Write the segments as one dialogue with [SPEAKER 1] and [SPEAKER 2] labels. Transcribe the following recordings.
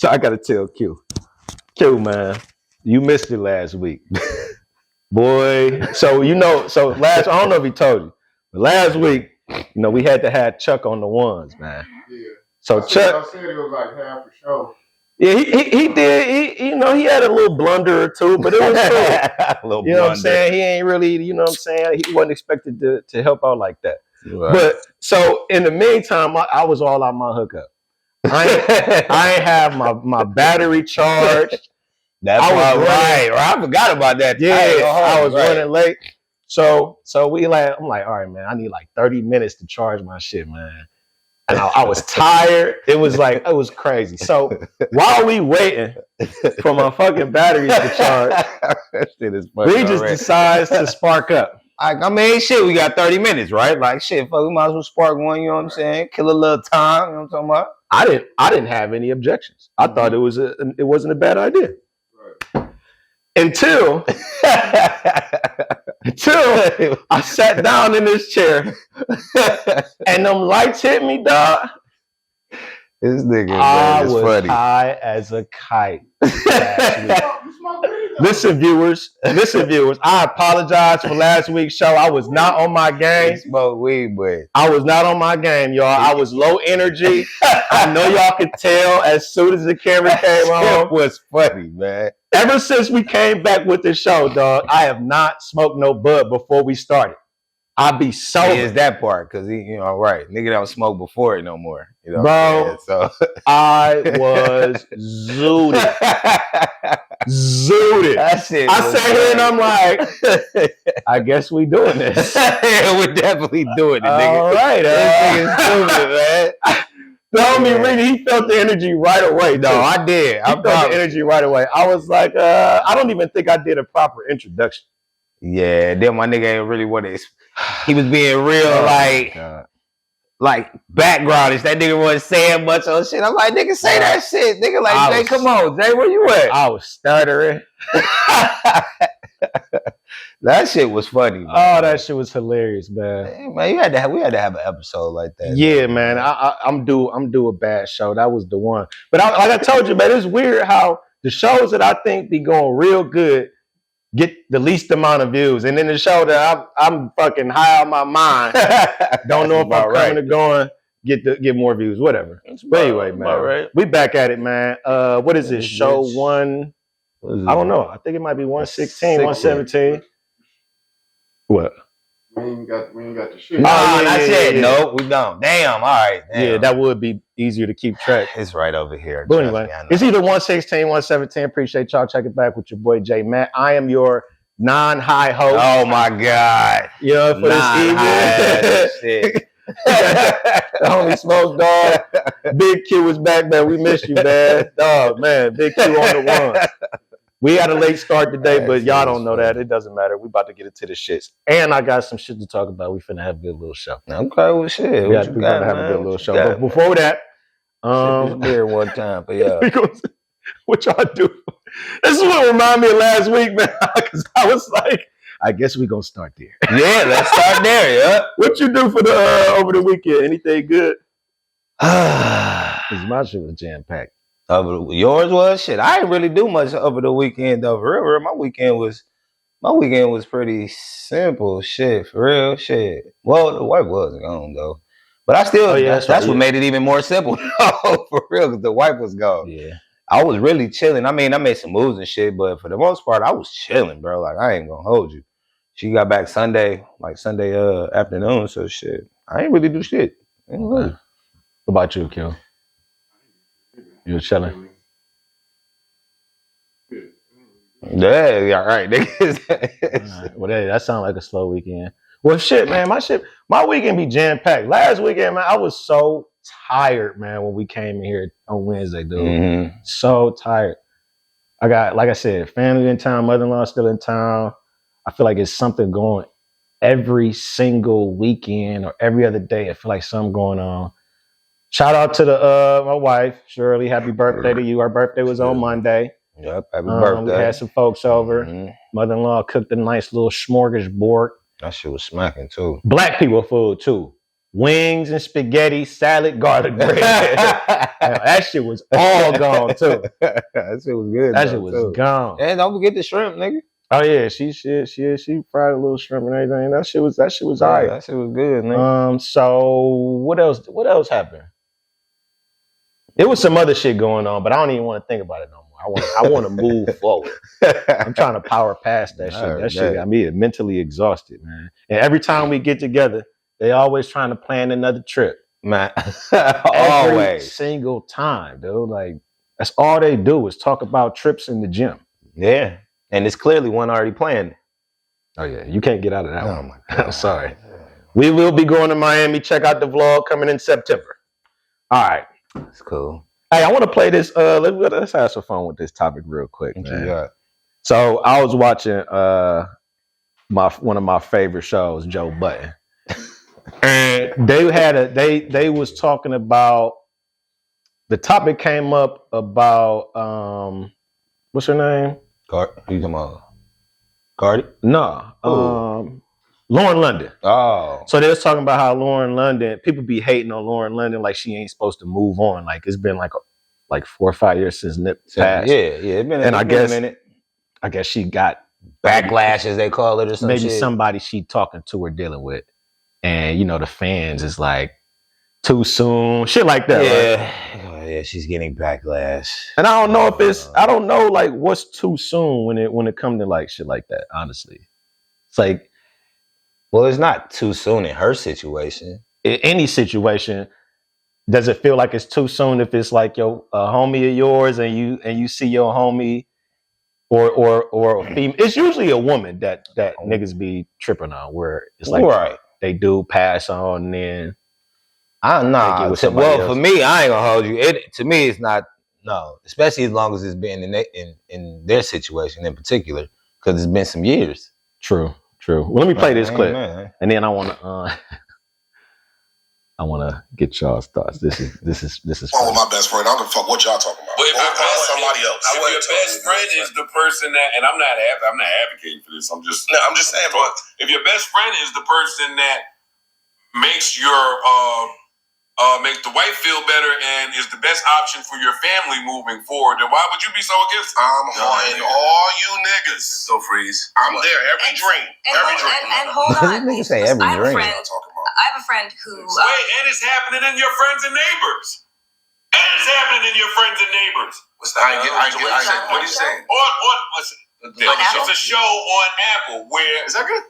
[SPEAKER 1] So I gotta tell Q, man, you missed it last week. Boy. So I don't know if he told you, but last week, we had to have Chuck on the ones, man.
[SPEAKER 2] Yeah.
[SPEAKER 1] So Chuck
[SPEAKER 2] said it was like half a show.
[SPEAKER 1] Yeah, he did. He had a little blunder or two, but it was cool. You know what I'm saying? He ain't really, you know what I'm saying? He wasn't expected to help out like that. Right. But so in the meantime, I was all out my hookup. I ain't have my battery charged.
[SPEAKER 3] I forgot about that.
[SPEAKER 1] Yeah, I was running late. So I'm like, all right, man, I need like 30 minutes to charge my shit, man. And I was tired. It was crazy. So while we waiting for my fucking batteries to charge, we just decides to spark up.
[SPEAKER 3] I mean, shit, we got 30 minutes, right? Like, shit, fuck, we might as well spark one, you know what I'm saying? Kill a little time, you know what I'm talking about?
[SPEAKER 1] I didn't have any objections. I thought it wasn't a bad idea. Right. Until I sat down in this chair and them lights hit me, dog.
[SPEAKER 3] This nigga,
[SPEAKER 1] I was
[SPEAKER 3] funny.
[SPEAKER 1] High as a kite last week. Listen, viewers, I apologize for last week's show. I was not on my game.
[SPEAKER 3] Smoke weed, boy.
[SPEAKER 1] I was not on my game, y'all. I was low energy. I know y'all could tell as soon as the camera came on.
[SPEAKER 3] It was funny, man.
[SPEAKER 1] Ever since we came back with the show, dog, I have not smoked no bud before we started. I be sober.
[SPEAKER 3] It's that part, because he, right. Nigga don't smoke before it no more. You know,
[SPEAKER 1] bro, so
[SPEAKER 3] I
[SPEAKER 1] was zooted. That shit. I sat here and I'm like, I guess we doing this.
[SPEAKER 3] Yeah, we're definitely doing it, nigga.
[SPEAKER 1] All right,
[SPEAKER 3] this nigga's stupid, man.
[SPEAKER 1] The homie Reedy, he felt the energy right away.
[SPEAKER 3] No, I did.
[SPEAKER 1] I felt the energy right away. I was like, I don't even think I did a proper introduction.
[SPEAKER 3] Yeah, then my nigga ain't really what it is. He was being real, like backgroundish. That nigga wasn't saying much on shit. I'm like, nigga, say that shit. Nigga, like, Jay, come on, Jay, where you at?
[SPEAKER 1] I was stuttering.
[SPEAKER 3] That shit was funny, man.
[SPEAKER 1] Oh, that shit was hilarious, man.
[SPEAKER 3] Hey, man, we had to have an episode like that.
[SPEAKER 1] Yeah, man. I'm due a bad show. That was the one. But like I told you, man, it's weird how the shows that I think be going real good get the least amount of views, and then the show that I'm fucking high on my mind, don't know if I'm coming or going, get more views, whatever. But anyway, man, we back at it, man. What is this? Show one? I don't know. I think it might be 116, 117. What?
[SPEAKER 2] We ain't got the shit.
[SPEAKER 3] Not yet. No, we don't. Damn. All right. Damn.
[SPEAKER 1] Yeah, that would be easier to keep track.
[SPEAKER 3] It's right over here.
[SPEAKER 1] But anyway, it's either 116, 117. Appreciate y'all checking back with your boy JMatt. I am your non-high host.
[SPEAKER 3] Oh my God.
[SPEAKER 1] You know, for this evening.
[SPEAKER 3] Shit.
[SPEAKER 1] The homie Smoke Dog. Big Q was back, man. We missed you, man. Dog, man. Big Q on the one. We had a late start today, but y'all don't know that. It doesn't matter. We about to get into the shits. And I got some shit to talk about. We finna have a good little show.
[SPEAKER 3] Okay, well, shit.
[SPEAKER 1] We gotta have a good little show. But before that,
[SPEAKER 3] beer one time, but yeah.
[SPEAKER 1] What y'all do? This is what reminded me of last week, man. Because I was like, I guess we gonna start there.
[SPEAKER 3] Yeah, let's start there, yeah.
[SPEAKER 1] What you do for the over the weekend? Anything good? Because my shit was jam-packed.
[SPEAKER 3] Yours was? Shit, I didn't really do much over the weekend, though. For real, my weekend was pretty simple. Shit, for real, shit. Well, the wife was gone, though. But I still, that's what made it even more simple. For real, because the wife was gone.
[SPEAKER 1] Yeah.
[SPEAKER 3] I was really chilling. I mean, I made some moves and shit, but for the most part, I was chilling, bro. Like, I ain't gonna hold you. She got back Sunday afternoon, so shit. I ain't really do shit.
[SPEAKER 1] What about you, Q? You were chilling?
[SPEAKER 3] Yeah, all right.
[SPEAKER 1] Well, hey, that sounds like a slow weekend. Well, shit, man, my weekend be jam-packed. Last weekend, man, I was so tired, man, when we came in here on Wednesday, dude.
[SPEAKER 3] Mm-hmm.
[SPEAKER 1] So tired. I got, like I said, family in town, mother-in-law still in town. I feel like it's something going every single weekend or every other day. I feel like something going on. Shout out to my wife, Shirley. Happy birthday to you. Our birthday was on Monday.
[SPEAKER 3] Yep, happy birthday.
[SPEAKER 1] We had some folks over. Mm-hmm. Mother-in-law cooked a nice little smorgasbord.
[SPEAKER 3] That shit was smacking too.
[SPEAKER 1] Black people food too. wings and spaghetti, salad, garlic bread. That shit was all gone too.
[SPEAKER 3] That shit was good.
[SPEAKER 1] That shit was gone.
[SPEAKER 3] And don't forget the shrimp, nigga.
[SPEAKER 1] Oh yeah, she fried a little shrimp and everything. That shit was alright.
[SPEAKER 3] That shit was good, nigga.
[SPEAKER 1] So what else happened? There was some other shit going on, but I don't even want to think about it no more. I want to move forward. I'm trying to power past that shit. That shit got me mentally exhausted, man. And every time we get together, they always trying to plan another trip,
[SPEAKER 3] man.
[SPEAKER 1] Every
[SPEAKER 3] Always.
[SPEAKER 1] single time, dude. Like that's all they do is talk about trips in the gym.
[SPEAKER 3] Yeah, and it's clearly one already planned.
[SPEAKER 1] Oh yeah, you can't get out of that one.
[SPEAKER 3] My God.
[SPEAKER 1] I'm sorry. We will be going to Miami. Check out the vlog coming in September. All right.
[SPEAKER 3] That's cool.
[SPEAKER 1] Hey, I want to play this. Let's have some fun with this topic real quick, man.
[SPEAKER 3] Yeah.
[SPEAKER 1] So I was watching one of my favorite shows, Joe Budden, and they was talking about the topic came up about what's her name?
[SPEAKER 3] Who you talking about? Cardi?
[SPEAKER 1] No, Lauren London.
[SPEAKER 3] Oh.
[SPEAKER 1] So they was talking about how Lauren London, people be hating on Lauren London like she ain't supposed to move on. Like it's been like 4 or 5 years since Nip passed.
[SPEAKER 3] Yeah, it's been a minute.
[SPEAKER 1] I guess she got
[SPEAKER 3] backlash, as they call it, or something.
[SPEAKER 1] Maybe somebody she talking to or dealing with. And you know, the fans is like too soon, shit like that.
[SPEAKER 3] Yeah.
[SPEAKER 1] Right?
[SPEAKER 3] Oh, yeah, she's getting backlash.
[SPEAKER 1] And I don't know if I don't know like what's too soon when it comes to like shit like that, honestly. It's like,
[SPEAKER 3] well, it's not too soon in her situation.
[SPEAKER 1] In any situation, does it feel like it's too soon if it's like a homie of yours and you see your homie or a female? It's usually a woman that niggas be tripping on, where it's like
[SPEAKER 3] right.
[SPEAKER 1] They do pass on and then
[SPEAKER 3] well, for me, I ain't gonna hold you. To me, it's not especially as long as it's been in their situation in particular, because it's been some years.
[SPEAKER 1] True. Well, let me play this clip, and then I want to get y'all's thoughts. This is.
[SPEAKER 4] Oh, my best friend. I don't give a fuck what y'all talking about.
[SPEAKER 5] But
[SPEAKER 4] somebody else.
[SPEAKER 5] If your best friend is the person that, and I'm not advocating for this. I'm just
[SPEAKER 4] saying, but
[SPEAKER 5] if your best friend is the person that makes makes the wife feel better and is the best option for your family moving forward, then why would you be so against it?
[SPEAKER 4] I'm haunting all you niggas.
[SPEAKER 5] So freeze.
[SPEAKER 4] I'm there every dream.
[SPEAKER 6] And hold on.
[SPEAKER 3] Niggas say every dream.
[SPEAKER 6] I have a friend who.
[SPEAKER 5] Wait, and it's happening in your friends and neighbors. And it's happening in your friends and neighbors.
[SPEAKER 4] What's the? I get. What are you saying?
[SPEAKER 5] It's a show on Apple where
[SPEAKER 4] is that good?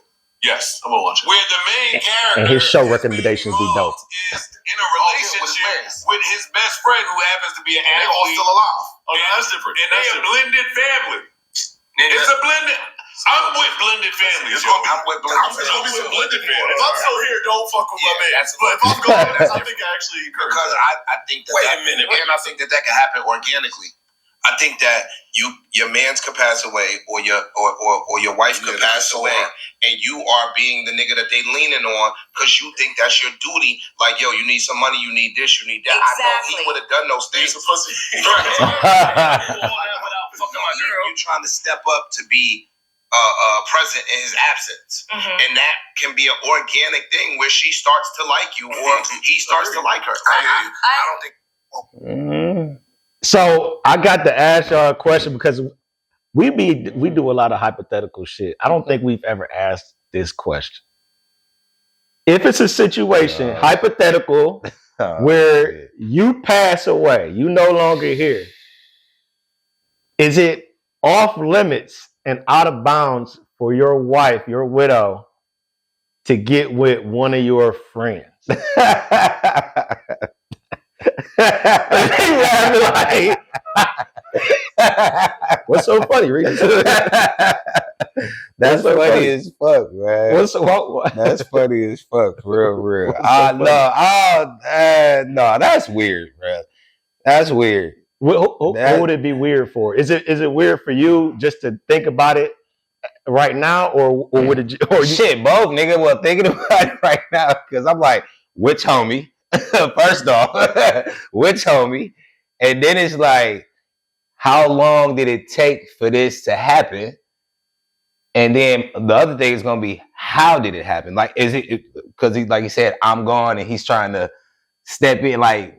[SPEAKER 5] Yes, I'm gonna watch it. Where the main character
[SPEAKER 1] and his show recommendations be dope.
[SPEAKER 5] Is in a relationship with his best friend who happens to be an athlete.
[SPEAKER 4] They're all still alive.
[SPEAKER 5] Oh, that's different. And they a blended family. It's a blended. I'm with blended families.
[SPEAKER 4] I'm with blended families.
[SPEAKER 2] If I'm still here, don't fuck with my man. But if I'm gone, I think I actually encourage
[SPEAKER 4] because I think that. Wait a minute. And I think that can happen organically. I think that your man's could pass away, or your wife could pass away, and you are being the nigga that they leaning on because you think that's your duty. Like, yo, you need some money, you need this, you need that.
[SPEAKER 6] Exactly.
[SPEAKER 4] I know he would have done those things.
[SPEAKER 2] He's a pussy.
[SPEAKER 4] You're trying to step up to be present in his absence, and that can be an organic thing where she starts to like you, or he starts to like her. I don't think.
[SPEAKER 1] So I got to ask y'all a question because we do a lot of hypothetical shit. I don't think we've ever asked this question. If it's a situation, hypothetical, where you pass away, you no longer here, is it off limits and out of bounds for your wife, your widow, to get with one of your friends? What's so funny, Reed?
[SPEAKER 3] That's so funny as fuck, man. That's funny as fuck, real. No, that's weird, bro. That's weird.
[SPEAKER 1] What would it be weird for? Is it weird for you just to think about it right now, or would it? Or
[SPEAKER 3] shit, both, nigga. Well, thinking about it right now because I'm like, which homie? First off, which homie? And then it's like, how long did it take for this to happen? And then the other thing is gonna be, how did it happen? Like, is it because he, like he said, I'm gone, and he's trying to step in, like,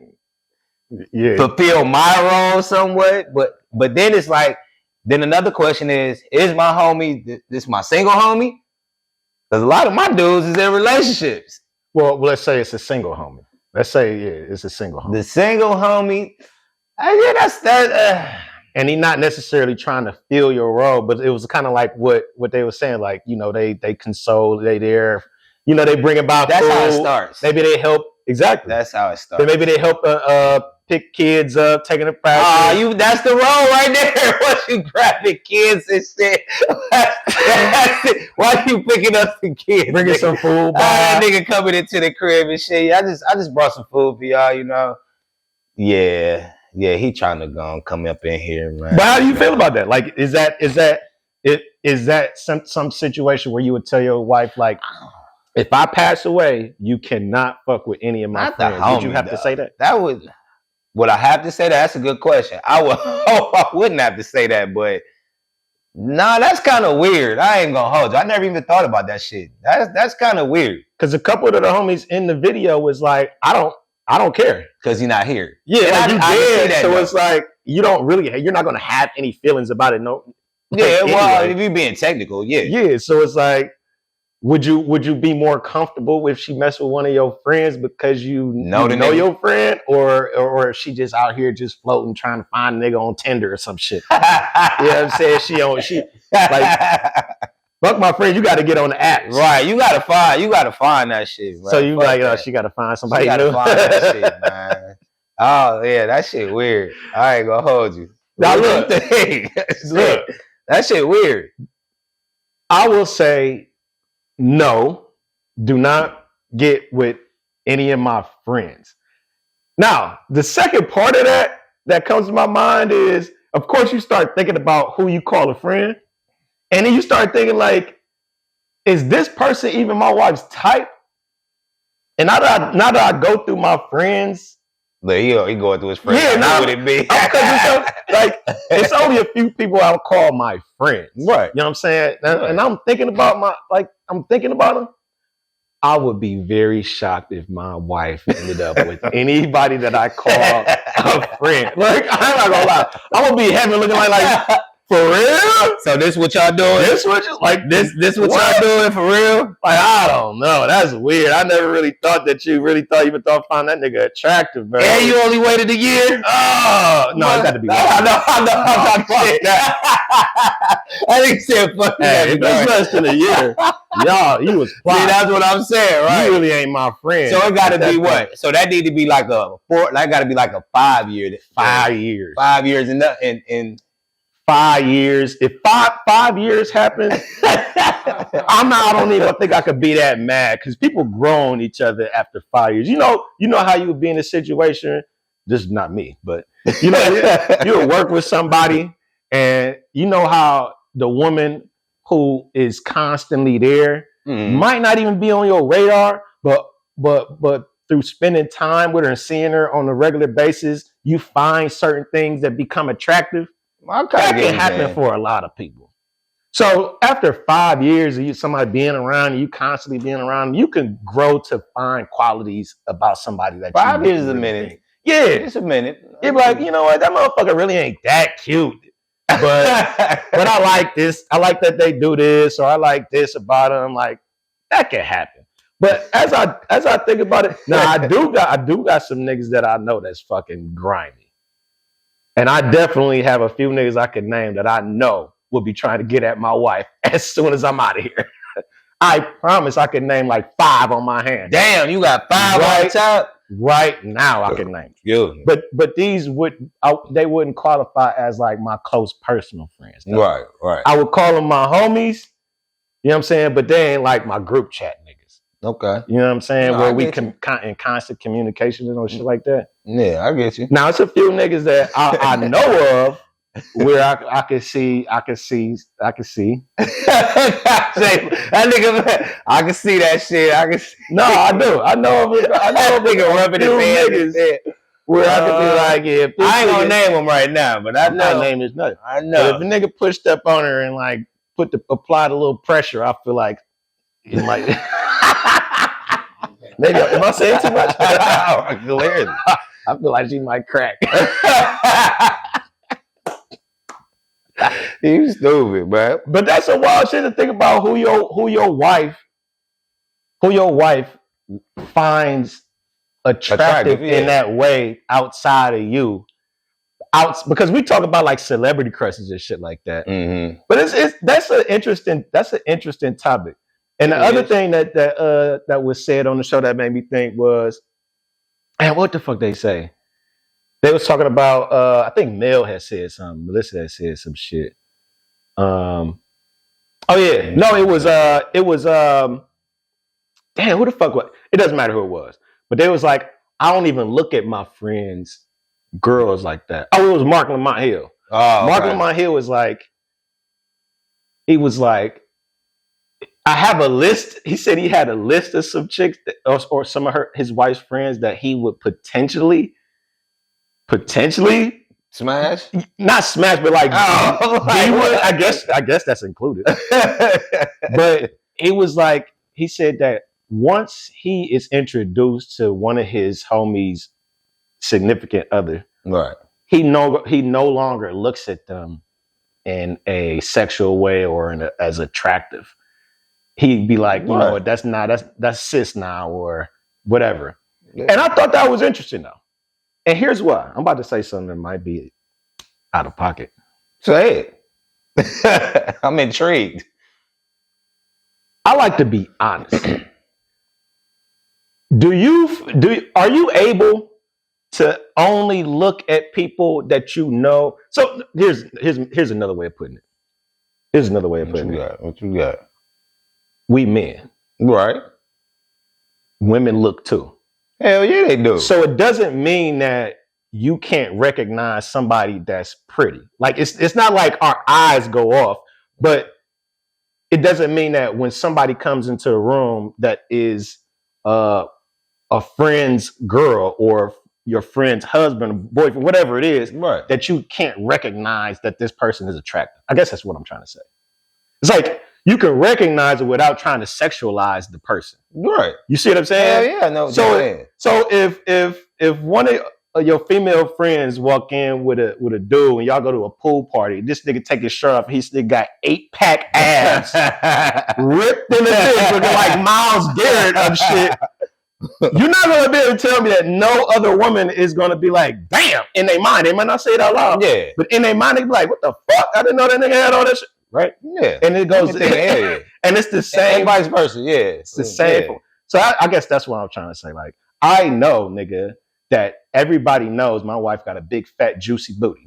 [SPEAKER 3] fulfill my role somewhat. But then it's like, then another question is my homie this my single homie? Because a lot of my dudes is in relationships.
[SPEAKER 1] Well, let's say it's a single homie. Let's say it's a single homie.
[SPEAKER 3] The single homie, that's that.
[SPEAKER 1] And he's not necessarily trying to fill your role, but it was kind of like what they were saying, like, you know, they console, they there, you know, they bring about
[SPEAKER 3] That's
[SPEAKER 1] food.
[SPEAKER 3] how it starts.
[SPEAKER 1] Maybe they help. Exactly.
[SPEAKER 3] That's how it starts.
[SPEAKER 1] Maybe they help pick kids up, taking a practice.
[SPEAKER 3] That's the role right there. Once you grabbing kids and shit, why you picking up the kids?
[SPEAKER 1] Bringing some food.
[SPEAKER 3] That nigga coming into the crib and shit. I just brought some food for y'all, you know. Yeah, he trying to go and come up in here, man.
[SPEAKER 1] But how do you feel about that? Like, is that some situation where you would tell your wife, like, if I pass away, you cannot fuck with any of my friends? Would you have to say that?
[SPEAKER 3] Would I have to say that? That's a good question. I would hope I wouldn't have to say that, but nah, that's kind of weird. I ain't gonna hold you. I never even thought about that shit. That's kind of weird.
[SPEAKER 1] Because a couple of the homies in the video was like, I don't care.
[SPEAKER 3] Because you're not here.
[SPEAKER 1] Yeah, like you did. So
[SPEAKER 3] though.
[SPEAKER 1] it's like, you're not gonna have any feelings about it. No.
[SPEAKER 3] Yeah,
[SPEAKER 1] like,
[SPEAKER 3] well,
[SPEAKER 1] anyway.
[SPEAKER 3] if you're being technical, yeah.
[SPEAKER 1] Yeah, so it's like, would you be more comfortable if she messed with one of your friends because you know your friend, or if she just out here just floating trying to find a nigga on Tinder or some shit? You know what I'm saying? She like, fuck my friend, you got to get on the app.
[SPEAKER 3] Right, you gotta find that shit. Right?
[SPEAKER 1] So you fuck like, that. She got to find somebody.
[SPEAKER 3] She gotta find that shit, man. Oh yeah, that shit weird. I ain't gonna hold you.
[SPEAKER 1] Now look,
[SPEAKER 3] that shit weird.
[SPEAKER 1] I will say, no, do not get with any of my friends. Now, the second part of that comes to my mind is, of course, you start thinking about who you call a friend. And then you start thinking, like, is this person even my wife's type? And now that I go through my friends.
[SPEAKER 3] But he going through his friends.
[SPEAKER 1] Yeah,
[SPEAKER 3] now would it be?
[SPEAKER 1] It's only a few people I would call my friends.
[SPEAKER 3] Right.
[SPEAKER 1] You know what I'm saying? And I'm thinking about them. I would be very shocked if my wife ended up with anybody that I call a friend. Like, I'm not gonna lie. I'm gonna be heavy looking like for real?
[SPEAKER 3] So this what y'all doing?
[SPEAKER 1] This what
[SPEAKER 3] y'all doing for real?
[SPEAKER 1] Like, I don't know. That's weird. I never really thought that you find that nigga attractive, bro.
[SPEAKER 3] And you only waited a year?
[SPEAKER 1] Oh no, it got to be.
[SPEAKER 3] I think said fuck that.
[SPEAKER 1] It's less than a year. Y'all, he was fly.
[SPEAKER 3] See, that's what I'm saying, right?
[SPEAKER 1] You really ain't my friend.
[SPEAKER 3] So it gotta be what? So that need to be like a 5 year.
[SPEAKER 1] 5 years.
[SPEAKER 3] 5 years in
[SPEAKER 1] 5 years. If five years happens, I don't even think I could be that mad, because people grow on each other after 5 years. You know how you would be in a situation. This is not me, but you would work with somebody, and you know how the woman who is constantly there might not even be on your radar, but through spending time with her and seeing her on a regular basis, you find certain things that become attractive. That can happen for a lot of people. So after 5 years of somebody being around you, constantly being around, you can grow to find qualities about somebody that
[SPEAKER 3] 5 years is a minute.
[SPEAKER 1] Think. Yeah,
[SPEAKER 3] it's a minute.
[SPEAKER 1] You're like, you know what, that motherfucker really ain't that cute. But I like this. I like that they do this, or I like this about them. Like, that can happen. But as I think about it, now I do got some niggas that I know that's fucking grimy. And I definitely have a few niggas I can name that I know will be trying to get at my wife as soon as I'm out of here. I promise I can name like 5 on my hand.
[SPEAKER 3] Damn, you got 5 on top?
[SPEAKER 1] Right now I can name.
[SPEAKER 3] Good.
[SPEAKER 1] But these they wouldn't qualify as like my close personal friends. Though.
[SPEAKER 3] Right.
[SPEAKER 1] I would call them my homies. You know what I'm saying? But they ain't like my group chat niggas.
[SPEAKER 3] Okay.
[SPEAKER 1] You know what I'm saying?
[SPEAKER 3] No,
[SPEAKER 1] where we can in constant communication and shit like that.
[SPEAKER 3] Yeah, I get you.
[SPEAKER 1] Now it's a few niggas that I know of where I can see.
[SPEAKER 3] That nigga, I can see that shit. I can see.
[SPEAKER 1] No, I do. I know of
[SPEAKER 3] nigga rubbing his
[SPEAKER 1] niggas where I can be like, yeah.
[SPEAKER 3] I ain't gonna name him right now, but I know.
[SPEAKER 1] Name is nothing.
[SPEAKER 3] I know.
[SPEAKER 1] But if a nigga pushed up on her and like apply the little pressure, I feel like it might. Maybe am I saying too much?
[SPEAKER 3] Clearly.
[SPEAKER 1] I feel like she might crack.
[SPEAKER 3] You stupid, man.
[SPEAKER 1] But that's a wild shit to think about who your wife finds attractive in that way outside of you. Because we talk about like celebrity crushes and shit like that.
[SPEAKER 3] Mm-hmm.
[SPEAKER 1] But that's an interesting topic. And the other thing that was said on the show that made me think was, man, what the fuck they say? They was talking about I think Mel had said something, Melissa had said some shit. Oh yeah. No, it was damn, who the fuck was it? Doesn't matter who it was. But they was like, I don't even look at my friends' girls like that. Oh, it was Mark Lamont Hill.
[SPEAKER 3] Oh,
[SPEAKER 1] Mark Lamont Hill was like, he was like, I have a list. He said he had a list of some chicks or some of his wife's friends that he would potentially
[SPEAKER 3] smash,
[SPEAKER 1] not smash, but like, he would. I guess that's included. But he was like, he said that once he is introduced to one of his homies' significant other,
[SPEAKER 3] right,
[SPEAKER 1] he no longer looks at them in a sexual way or as attractive. He'd be like, you know what, that's cis now or whatever. Yeah. And I thought that was interesting though. And here's why. I'm about to say something that might be out of pocket.
[SPEAKER 3] Say it. I'm intrigued.
[SPEAKER 1] I like to be honest. Are you able to only look at people that you know? So here's another way of putting it. What
[SPEAKER 3] you got?
[SPEAKER 1] We men.
[SPEAKER 3] Right.
[SPEAKER 1] Women look too.
[SPEAKER 3] Hell yeah, they do.
[SPEAKER 1] So it doesn't mean that you can't recognize somebody that's pretty. Like it's not like our eyes go off, but it doesn't mean that when somebody comes into a room that is a friend's girl or your friend's husband, boyfriend, whatever it is,
[SPEAKER 3] right,
[SPEAKER 1] that you can't recognize that this person is attractive. I guess that's what I'm trying to say. It's like you can recognize it without trying to sexualize the person.
[SPEAKER 3] Right.
[SPEAKER 1] You see what I'm saying?
[SPEAKER 3] Hell yeah, no.
[SPEAKER 1] So if one of your female friends walk in with a dude and y'all go to a pool party, this nigga take his shirt off, he still got 8-pack abs ripped in the dick looking like Miles Garrett of shit. You're not gonna be able to tell me that no other woman is gonna be like, damn, in their mind. They might not say it out loud.
[SPEAKER 3] Yeah.
[SPEAKER 1] But in their mind, they be like, what the fuck? I didn't know that nigga had all that shit. Right?
[SPEAKER 3] Yeah.
[SPEAKER 1] And it goes,
[SPEAKER 3] yeah.
[SPEAKER 1] And it's the same.
[SPEAKER 3] And vice versa, yeah.
[SPEAKER 1] It's the same. Yeah. So I guess that's what I'm trying to say. Like, I know, nigga, that everybody knows my wife got a big, fat, juicy booty.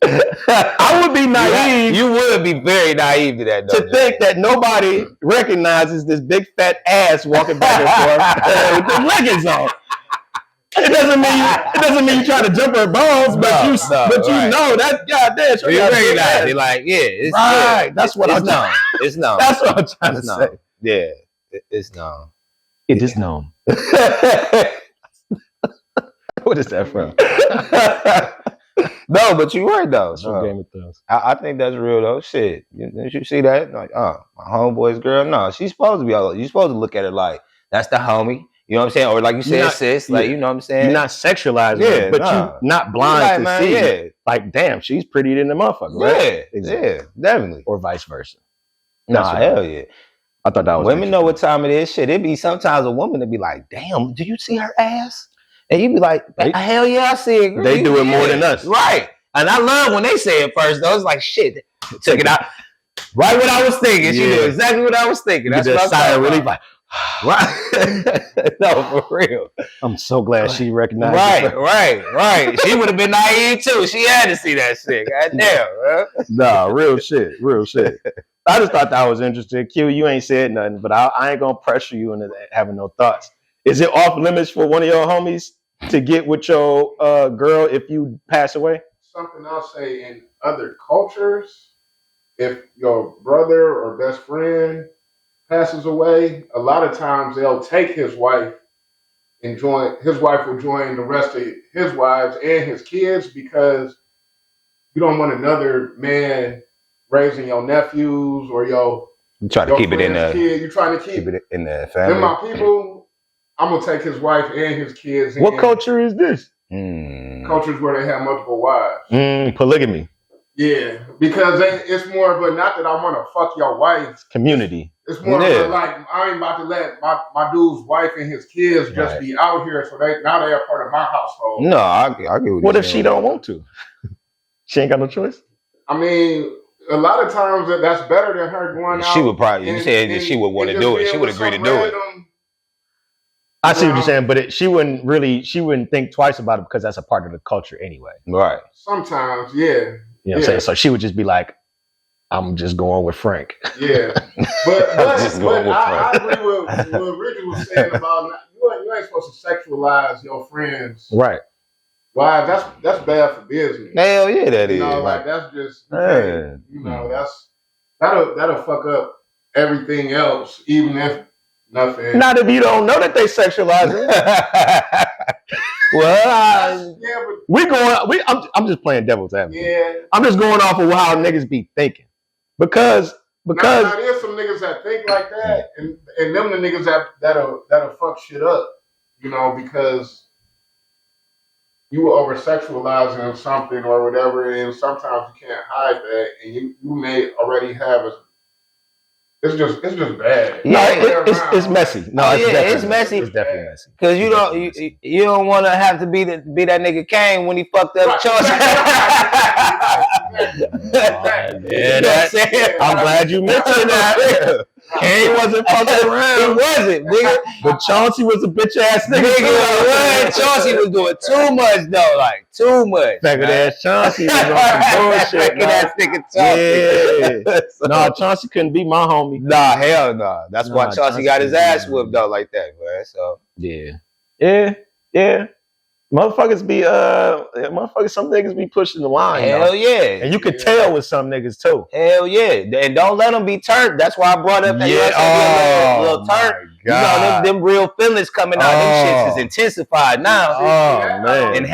[SPEAKER 1] I would be naive.
[SPEAKER 3] You would be very naive to that, though.
[SPEAKER 1] To think that nobody recognizes this big, fat ass walking back and forth with the leggings on. It doesn't mean you trying to jump her bones, but you know that goddamn.
[SPEAKER 3] You recognize it, like, yeah, it's
[SPEAKER 1] right.
[SPEAKER 3] Yeah.
[SPEAKER 1] That's what I'm known.
[SPEAKER 3] It's known.
[SPEAKER 1] That's what I'm trying to say.
[SPEAKER 3] Yeah, it's known.
[SPEAKER 1] It is known. What is that from?
[SPEAKER 3] No, but you're right though.
[SPEAKER 1] That's from Game of Thrones.
[SPEAKER 3] I think that's real though. Shit, you see that? Like, my homeboy's girl. No, she's supposed to be all. You're supposed to look at her like that's the homie. You know what I'm saying? Or like you said, sis. Like, you know what I'm saying?
[SPEAKER 1] You're not sexualizing her, but you're not blind to see. Yeah. Like, damn, she's prettier than the motherfucker, right?
[SPEAKER 3] Yeah, exactly. Yeah, definitely.
[SPEAKER 1] Or vice versa.
[SPEAKER 3] Nah, hell yeah.
[SPEAKER 1] I thought that was
[SPEAKER 3] women know what time it is. Shit, it be sometimes a woman that be like, damn, do you see her ass? And you be like, hell yeah, I see it. Girl.
[SPEAKER 1] They do it more than us.
[SPEAKER 3] Right. And I love when they say it first, though. It's like, shit, took it out. Right what I was thinking. She knew exactly what I was thinking. That's what I'm saying. Really like, right. No, for real.
[SPEAKER 1] I'm so glad she recognized it.
[SPEAKER 3] Right. She would have been naive too. She had to see that shit. Goddamn, bro.
[SPEAKER 1] Nah, real shit. I just thought that was interesting. Q, you ain't said nothing, but I ain't gonna pressure you into having no thoughts. Is it off limits for one of your homies to get with your girl if you pass away?
[SPEAKER 2] Something I'll say in other cultures, if your brother or best friend passes away, a lot of times they'll take his wife and his wife will join the rest of his wives and his kids because you don't want another man raising your nephews or your
[SPEAKER 3] You try to keep it in the
[SPEAKER 2] kid. You trying to keep
[SPEAKER 3] it in the
[SPEAKER 2] them
[SPEAKER 3] family.
[SPEAKER 2] my people. I'm gonna take his wife and his kids.
[SPEAKER 1] What culture is this?
[SPEAKER 2] Cultures where they have multiple wives.
[SPEAKER 1] Polygamy.
[SPEAKER 2] Yeah, because it's more of a, not that I want to fuck your wife.
[SPEAKER 1] Community.
[SPEAKER 2] It's more of a, like, I ain't about to let my dude's wife and his kids just be out here, so now they are part of my household.
[SPEAKER 3] No, I get
[SPEAKER 1] what if she don't want to? She ain't got no choice.
[SPEAKER 2] I mean, a lot of times that's better than her going out.
[SPEAKER 3] She would probably. You said that she would want to do it. She would agree to do it.
[SPEAKER 1] I see what you're saying, but she wouldn't think twice about it because that's a part of the culture anyway.
[SPEAKER 3] Right.
[SPEAKER 2] Sometimes, yeah.
[SPEAKER 1] You know what I'm saying? So she would just be like, I'm just going with Frank.
[SPEAKER 2] Yeah. But I agree with what Richard was saying about you ain't supposed to sexualize your friends.
[SPEAKER 1] Right.
[SPEAKER 2] Why? That's bad for business.
[SPEAKER 3] Hell yeah, that is.
[SPEAKER 2] You know, like that's just that'll fuck up everything else, even if nothing.
[SPEAKER 1] Not if you don't know that they sexualize it. Well, I'm just playing devil's advocate.
[SPEAKER 2] Yeah.
[SPEAKER 1] I'm just going off of how niggas be thinking. Because
[SPEAKER 2] now there's some niggas that think like that, and them the niggas that'll fuck shit up, you know, because you were over sexualizing something or whatever, and sometimes you can't hide that, and you may already have it's just bad.
[SPEAKER 1] No, it's messy. No,
[SPEAKER 3] it's messy.
[SPEAKER 1] It's definitely messy.
[SPEAKER 3] Because you don't want to have to be that nigga Kane when he fucked up Chauncey.
[SPEAKER 1] I'm glad you mentioned that. Kane wasn't fucking around.
[SPEAKER 3] He wasn't, nigga.
[SPEAKER 1] But Chauncey was a bitch ass nigga.
[SPEAKER 3] Chauncey was doing too much though, like too much.
[SPEAKER 1] Faggot ass Chauncey was on some bullshit.
[SPEAKER 3] Faggot ass nigga Chauncey.
[SPEAKER 1] Yeah. No, Chauncey couldn't be my homie.
[SPEAKER 3] Nah, hell nah. That's why Chauncey got his ass whipped though like that, man. So
[SPEAKER 1] yeah. Motherfuckers be some niggas be pushing the line.
[SPEAKER 3] Hell yeah.
[SPEAKER 1] And you could tell with some niggas too.
[SPEAKER 3] Hell yeah. And don't let them be turned. That's why I brought up that little turn. You know, them real feelings coming out. Them shits is intensified now.
[SPEAKER 2] Man.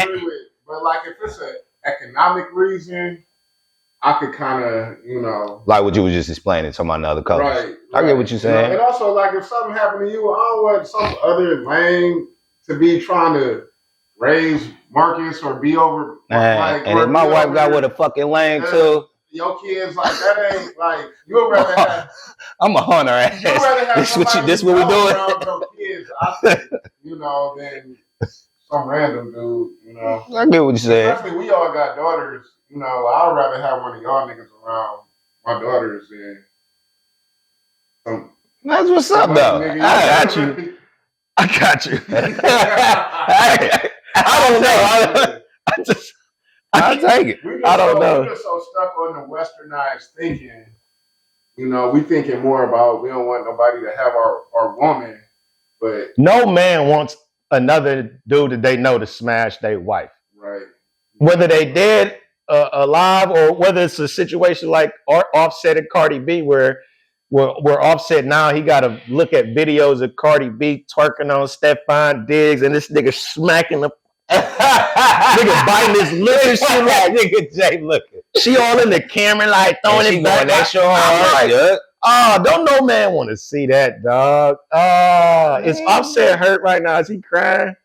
[SPEAKER 2] But like if it's an economic reason, I could kind of, you know.
[SPEAKER 3] Like what you were just explaining to my other colors.
[SPEAKER 2] Right.
[SPEAKER 3] I get what you're saying.
[SPEAKER 2] You know, and also, like, if something happened to you, I don't want some other lame to be trying to raise Marcus or be over.
[SPEAKER 3] And if my wife got with a fucking lame too.
[SPEAKER 2] Your kids, like, that ain't, like, you'd rather have.
[SPEAKER 3] I'm a hunter ass.
[SPEAKER 2] You'd rather have
[SPEAKER 3] this what we doing?
[SPEAKER 2] Around your kids, I think, you know, than some random dude, you know.
[SPEAKER 3] I get what you're saying.
[SPEAKER 2] Especially we all got daughters. You know, I'd rather have one of y'all niggas around my daughters than some.
[SPEAKER 3] That's what's up, though.
[SPEAKER 2] Nigga,
[SPEAKER 1] I got you.
[SPEAKER 3] I don't know. I'll take it.
[SPEAKER 1] I don't know.
[SPEAKER 2] We're just so stuck on the westernized thinking. You know, we thinking more about we don't want nobody to have our woman, but
[SPEAKER 1] no man wants another dude that they know to smash their wife.
[SPEAKER 2] Right.
[SPEAKER 1] Whether they dead, alive, or whether it's a situation like Offset and Cardi B, where Offset now he got to look at videos of Cardi B twerking on Stephon Diggs, and this nigga smacking the nigga biting his lip and shit. Like
[SPEAKER 3] nigga Jay looking.
[SPEAKER 1] She all in the camera like throwing it back.
[SPEAKER 3] Extra hard.
[SPEAKER 1] Oh, don't no man want to see that, dog. Is Offset hurt right now? Is he crying?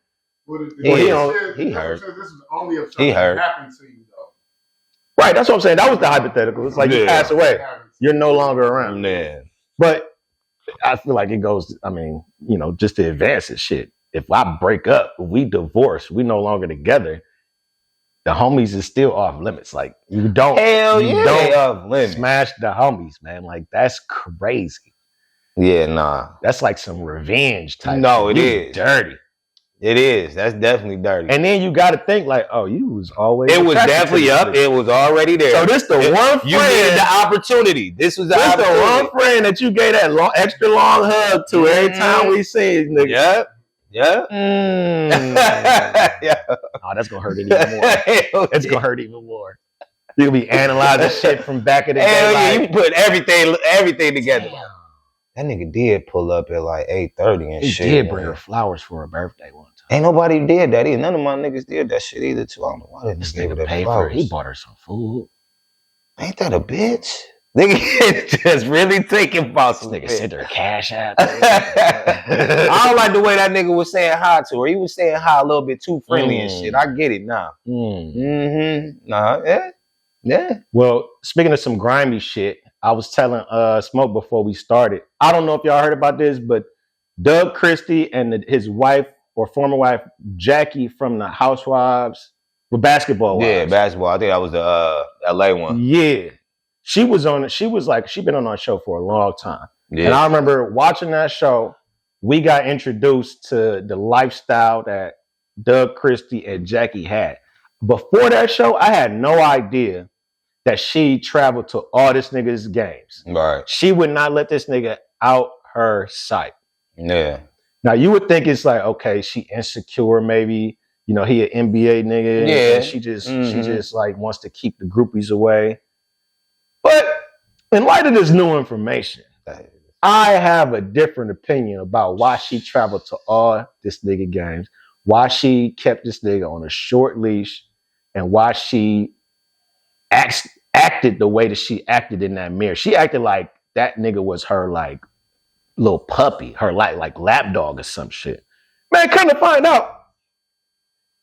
[SPEAKER 3] He
[SPEAKER 2] hurt. This is only if something happened to you, though.
[SPEAKER 1] Right, that's what I'm saying. That was the hypothetical. It's like you pass away, you're no longer around.
[SPEAKER 3] Man.
[SPEAKER 1] But I feel like it goes. I mean, you know, just to advance this shit. If I break up, we divorce, we no longer together. The homies is still off limits. Like you don't.
[SPEAKER 3] Hell yeah,
[SPEAKER 1] don't
[SPEAKER 3] off limits.
[SPEAKER 1] Smash the homies, man. Like that's crazy.
[SPEAKER 3] Yeah, nah.
[SPEAKER 1] That's like some revenge type.
[SPEAKER 3] No,
[SPEAKER 1] shit.
[SPEAKER 3] It is
[SPEAKER 1] dirty.
[SPEAKER 3] It is. That's definitely dirty.
[SPEAKER 1] And then you got to think like, oh, you was always.
[SPEAKER 3] It was definitely up. It was already there.
[SPEAKER 1] So this the one friend.
[SPEAKER 3] You needed the opportunity. This was the opportunity.
[SPEAKER 1] The one friend that you gave that extra long hug to every time we see, nigga.
[SPEAKER 3] Yep. Yeah.
[SPEAKER 1] Yeah. Oh, that's gonna hurt it even more. It's gonna hurt even more. You'll be analyzing shit from back in the day.
[SPEAKER 3] Hell yeah, you put everything together. Damn. That nigga did pull up at like 8:30 and
[SPEAKER 1] he
[SPEAKER 3] shit.
[SPEAKER 1] He did bring her flowers for her birthday one time.
[SPEAKER 3] Ain't nobody did that either. None of my niggas did that shit either, too. I don't know why they
[SPEAKER 1] This
[SPEAKER 3] gave her
[SPEAKER 1] nigga
[SPEAKER 3] that
[SPEAKER 1] paid for her. He
[SPEAKER 3] flowers.
[SPEAKER 1] bought her some food.
[SPEAKER 3] Ain't that a bitch? Nigga just really thinking about some
[SPEAKER 1] This nigga
[SPEAKER 3] bitch.
[SPEAKER 1] sent her cash out.
[SPEAKER 3] I don't like the way that nigga was saying hi to her. He was saying hi a little bit too friendly and shit. I get it now. Nah, yeah.
[SPEAKER 1] Well, speaking of some grimy shit, I was telling Smoke before we started. I don't know if y'all heard about this, but Doug Christie and his wife or former wife Jackie from the Housewives with Basketball Wives.
[SPEAKER 3] Yeah, basketball. I think that was the LA one.
[SPEAKER 1] Yeah. She was been on our show for a long time.
[SPEAKER 3] Yeah.
[SPEAKER 1] And I remember watching that show, we got introduced to the lifestyle that Doug Christie and Jackie had. Before that show, I had no idea that she traveled to all this nigga's games.
[SPEAKER 3] Right.
[SPEAKER 1] She would not let this nigga out her sight.
[SPEAKER 3] Yeah.
[SPEAKER 1] Now you would think it's like, okay, she insecure, maybe, you know, he an NBA nigga.
[SPEAKER 3] Yeah.
[SPEAKER 1] And she just like wants to keep the groupies away. But in light of this new information, I have a different opinion about why she traveled to all this nigga games, why she kept this nigga on a short leash, and why she acted the way that she acted in that mirror. She acted like that nigga was her like little puppy, her like lapdog or some shit. Man, come to find out,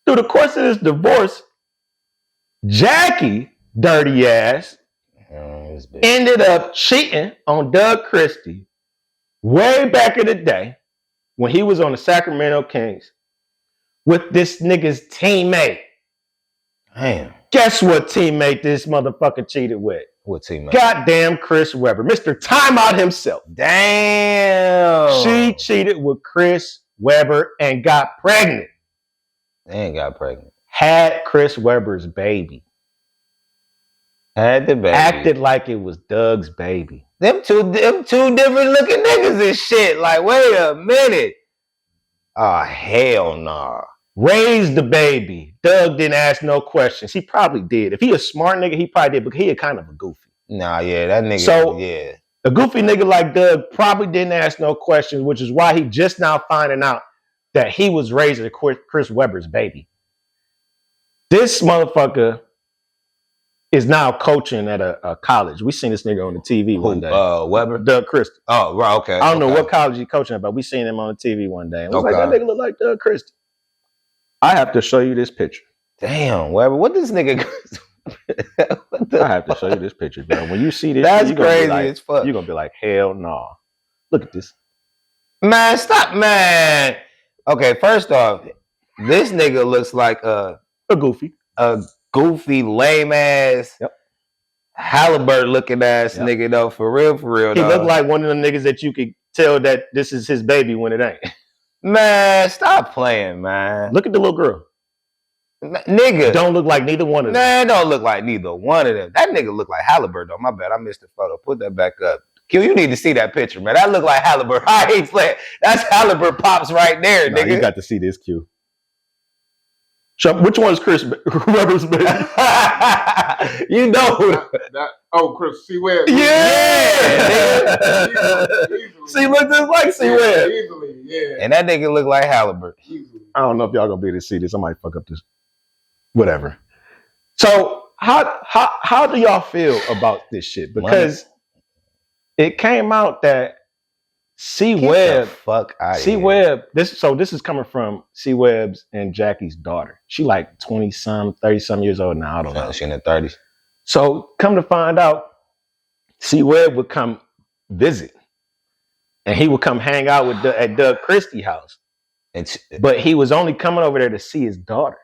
[SPEAKER 1] through the course of this divorce, Jackie, dirty ass, ended up cheating on Doug Christie way back in the day when he was on the Sacramento Kings with this nigga's teammate.
[SPEAKER 3] Damn.
[SPEAKER 1] Guess what teammate this motherfucker cheated with?
[SPEAKER 3] What teammate?
[SPEAKER 1] Goddamn Chris Webber, Mr. Timeout himself.
[SPEAKER 3] Damn.
[SPEAKER 1] She cheated with Chris Webber and got pregnant.
[SPEAKER 3] They ain't got pregnant.
[SPEAKER 1] Had Chris Webber's baby.
[SPEAKER 3] Had the baby.
[SPEAKER 1] Acted like it was Doug's baby.
[SPEAKER 3] Them two different looking niggas and shit. Like, wait a minute. Oh, hell nah.
[SPEAKER 1] Raised the baby. Doug didn't ask no questions. He probably did. If he a smart nigga, he probably did, but he a kind of a goofy.
[SPEAKER 3] Nah, yeah, that nigga.
[SPEAKER 1] So,
[SPEAKER 3] yeah.
[SPEAKER 1] A goofy nigga like Doug probably didn't ask no questions, which is why he just now finding out that he was raising Chris Webber's baby. This motherfucker is now coaching at a college. We seen this nigga on the TV one day.
[SPEAKER 3] Webber?
[SPEAKER 1] Doug Christie.
[SPEAKER 3] Oh, right, okay.
[SPEAKER 1] I don't know what college he coaching at, but we seen him on the TV one day. And was like, that nigga look like Doug Christie. I have to show you this picture.
[SPEAKER 3] Damn, Webber, what this nigga...
[SPEAKER 1] I have to show you this picture, bro. When you see this,
[SPEAKER 3] that's crazy as fuck.
[SPEAKER 1] You're gonna be like, hell no. Look at this.
[SPEAKER 3] Man, stop, man. Okay, first off, this nigga looks like a
[SPEAKER 1] goofy,
[SPEAKER 3] lame ass, Halliburton looking ass nigga though. For real.
[SPEAKER 1] He looked like one of them niggas that you could tell that this is his baby when it ain't.
[SPEAKER 3] Man, stop playing, man.
[SPEAKER 1] Look at the little girl.
[SPEAKER 3] Nigga.
[SPEAKER 1] Don't look like neither one of them.
[SPEAKER 3] Man, don't look like neither one of them. That nigga look like Halliburton though. My bad, I missed the photo. Put that back up. Q, you need to see that picture, man. That look like Halliburton. I ain't playing. That's Halliburton pops right there, nigga.
[SPEAKER 1] You got to see this, Q. Which one is Chris Webber's baby? You know
[SPEAKER 2] Chris C. Webb.
[SPEAKER 1] Yeah. See, look just like C. Webb.
[SPEAKER 2] Easily, yeah.
[SPEAKER 3] And that nigga look like Halliburton.
[SPEAKER 2] Easily.
[SPEAKER 1] I don't know if y'all gonna be able to see this. I might fuck up this. Whatever. So how do y'all feel about this shit? Because it came out that C. Webb, this is coming from C. Webb's and Jackie's daughter. She like 20-some, 30-some years old now. I don't know.
[SPEAKER 3] She in her 30s.
[SPEAKER 1] So come to find out, C. Webb would come visit. And he would come hang out with at Doug Christie's house. But he was only coming over there to see his daughter.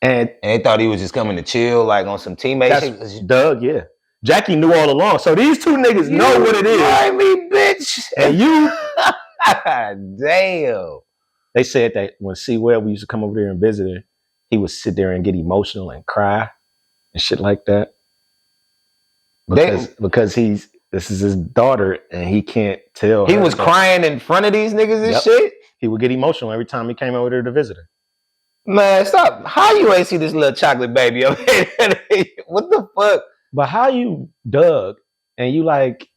[SPEAKER 1] And
[SPEAKER 3] they thought he was just coming to chill, like on some teammates.
[SPEAKER 1] That's Doug, yeah. Jackie knew all along. So these two niggas know what it is.
[SPEAKER 3] Me, bitch.
[SPEAKER 1] And you...
[SPEAKER 3] Damn.
[SPEAKER 1] They said that when C. Webb used to come over there and visit her, he would sit there and get emotional and cry and shit like that. Because this is his daughter and he can't tell her.
[SPEAKER 3] He was crying in front of these niggas and shit?
[SPEAKER 1] He would get emotional every time he came over there to visit her.
[SPEAKER 3] Man, stop. How you ain't see this little chocolate baby up here? What the fuck?
[SPEAKER 1] But how you Doug and you like,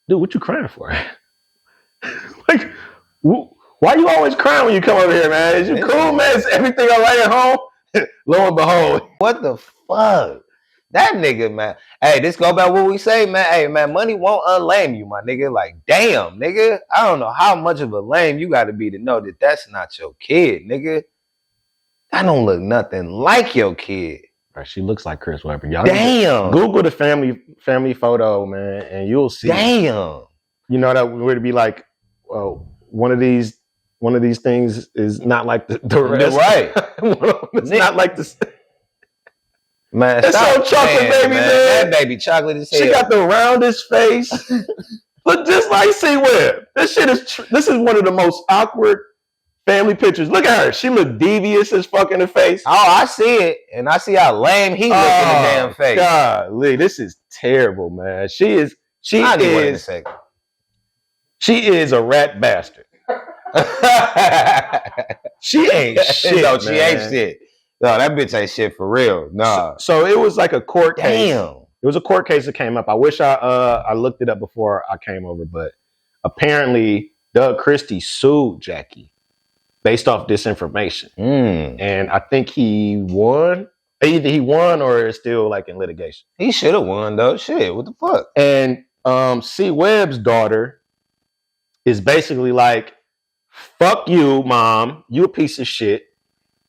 [SPEAKER 1] dude, what you crying for? Like, why Why you always crying when you come over here, man? Is you cool, man? Is everything all right at home? Lo and behold.
[SPEAKER 3] What the fuck? That nigga, man. Hey, this go back what we say, man. Hey, man, money won't unlame you, my nigga. Like, damn, nigga. I don't know how much of a lame you got to be to know that that's not your kid, nigga. That don't look nothing like your kid.
[SPEAKER 1] Right, she looks like Chris Webber. Y'all
[SPEAKER 3] damn.
[SPEAKER 1] Google the family photo, man, and you'll see.
[SPEAKER 3] Damn.
[SPEAKER 1] You know that would be like, well, one of these things is not like the rest.
[SPEAKER 3] Right.
[SPEAKER 1] It's not like this.
[SPEAKER 3] Man,
[SPEAKER 1] it's so chocolate, baby, man.
[SPEAKER 3] That baby chocolate as hell.
[SPEAKER 1] She got the roundest face. Look just like C-Web. This is one of the most awkward family pictures. Look at her. She look devious as fuck in the face.
[SPEAKER 3] Oh, I see it. And I see how lame he look in the damn face.
[SPEAKER 1] Golly, this is terrible, man. She is a rat bastard. She ain't shit.
[SPEAKER 3] No, she ain't shit. No, that bitch ain't shit for real. Nah.
[SPEAKER 1] So it was like a court case.
[SPEAKER 3] Damn.
[SPEAKER 1] It was a court case that came up. I wish I looked it up before I came over, but apparently Doug Christie sued Jackie based off disinformation. And I think he won. Either he won or it's still like in litigation.
[SPEAKER 3] He should have won though. Shit, what the fuck?
[SPEAKER 1] And C. Webb's daughter is basically like, fuck you, mom, you a piece of shit.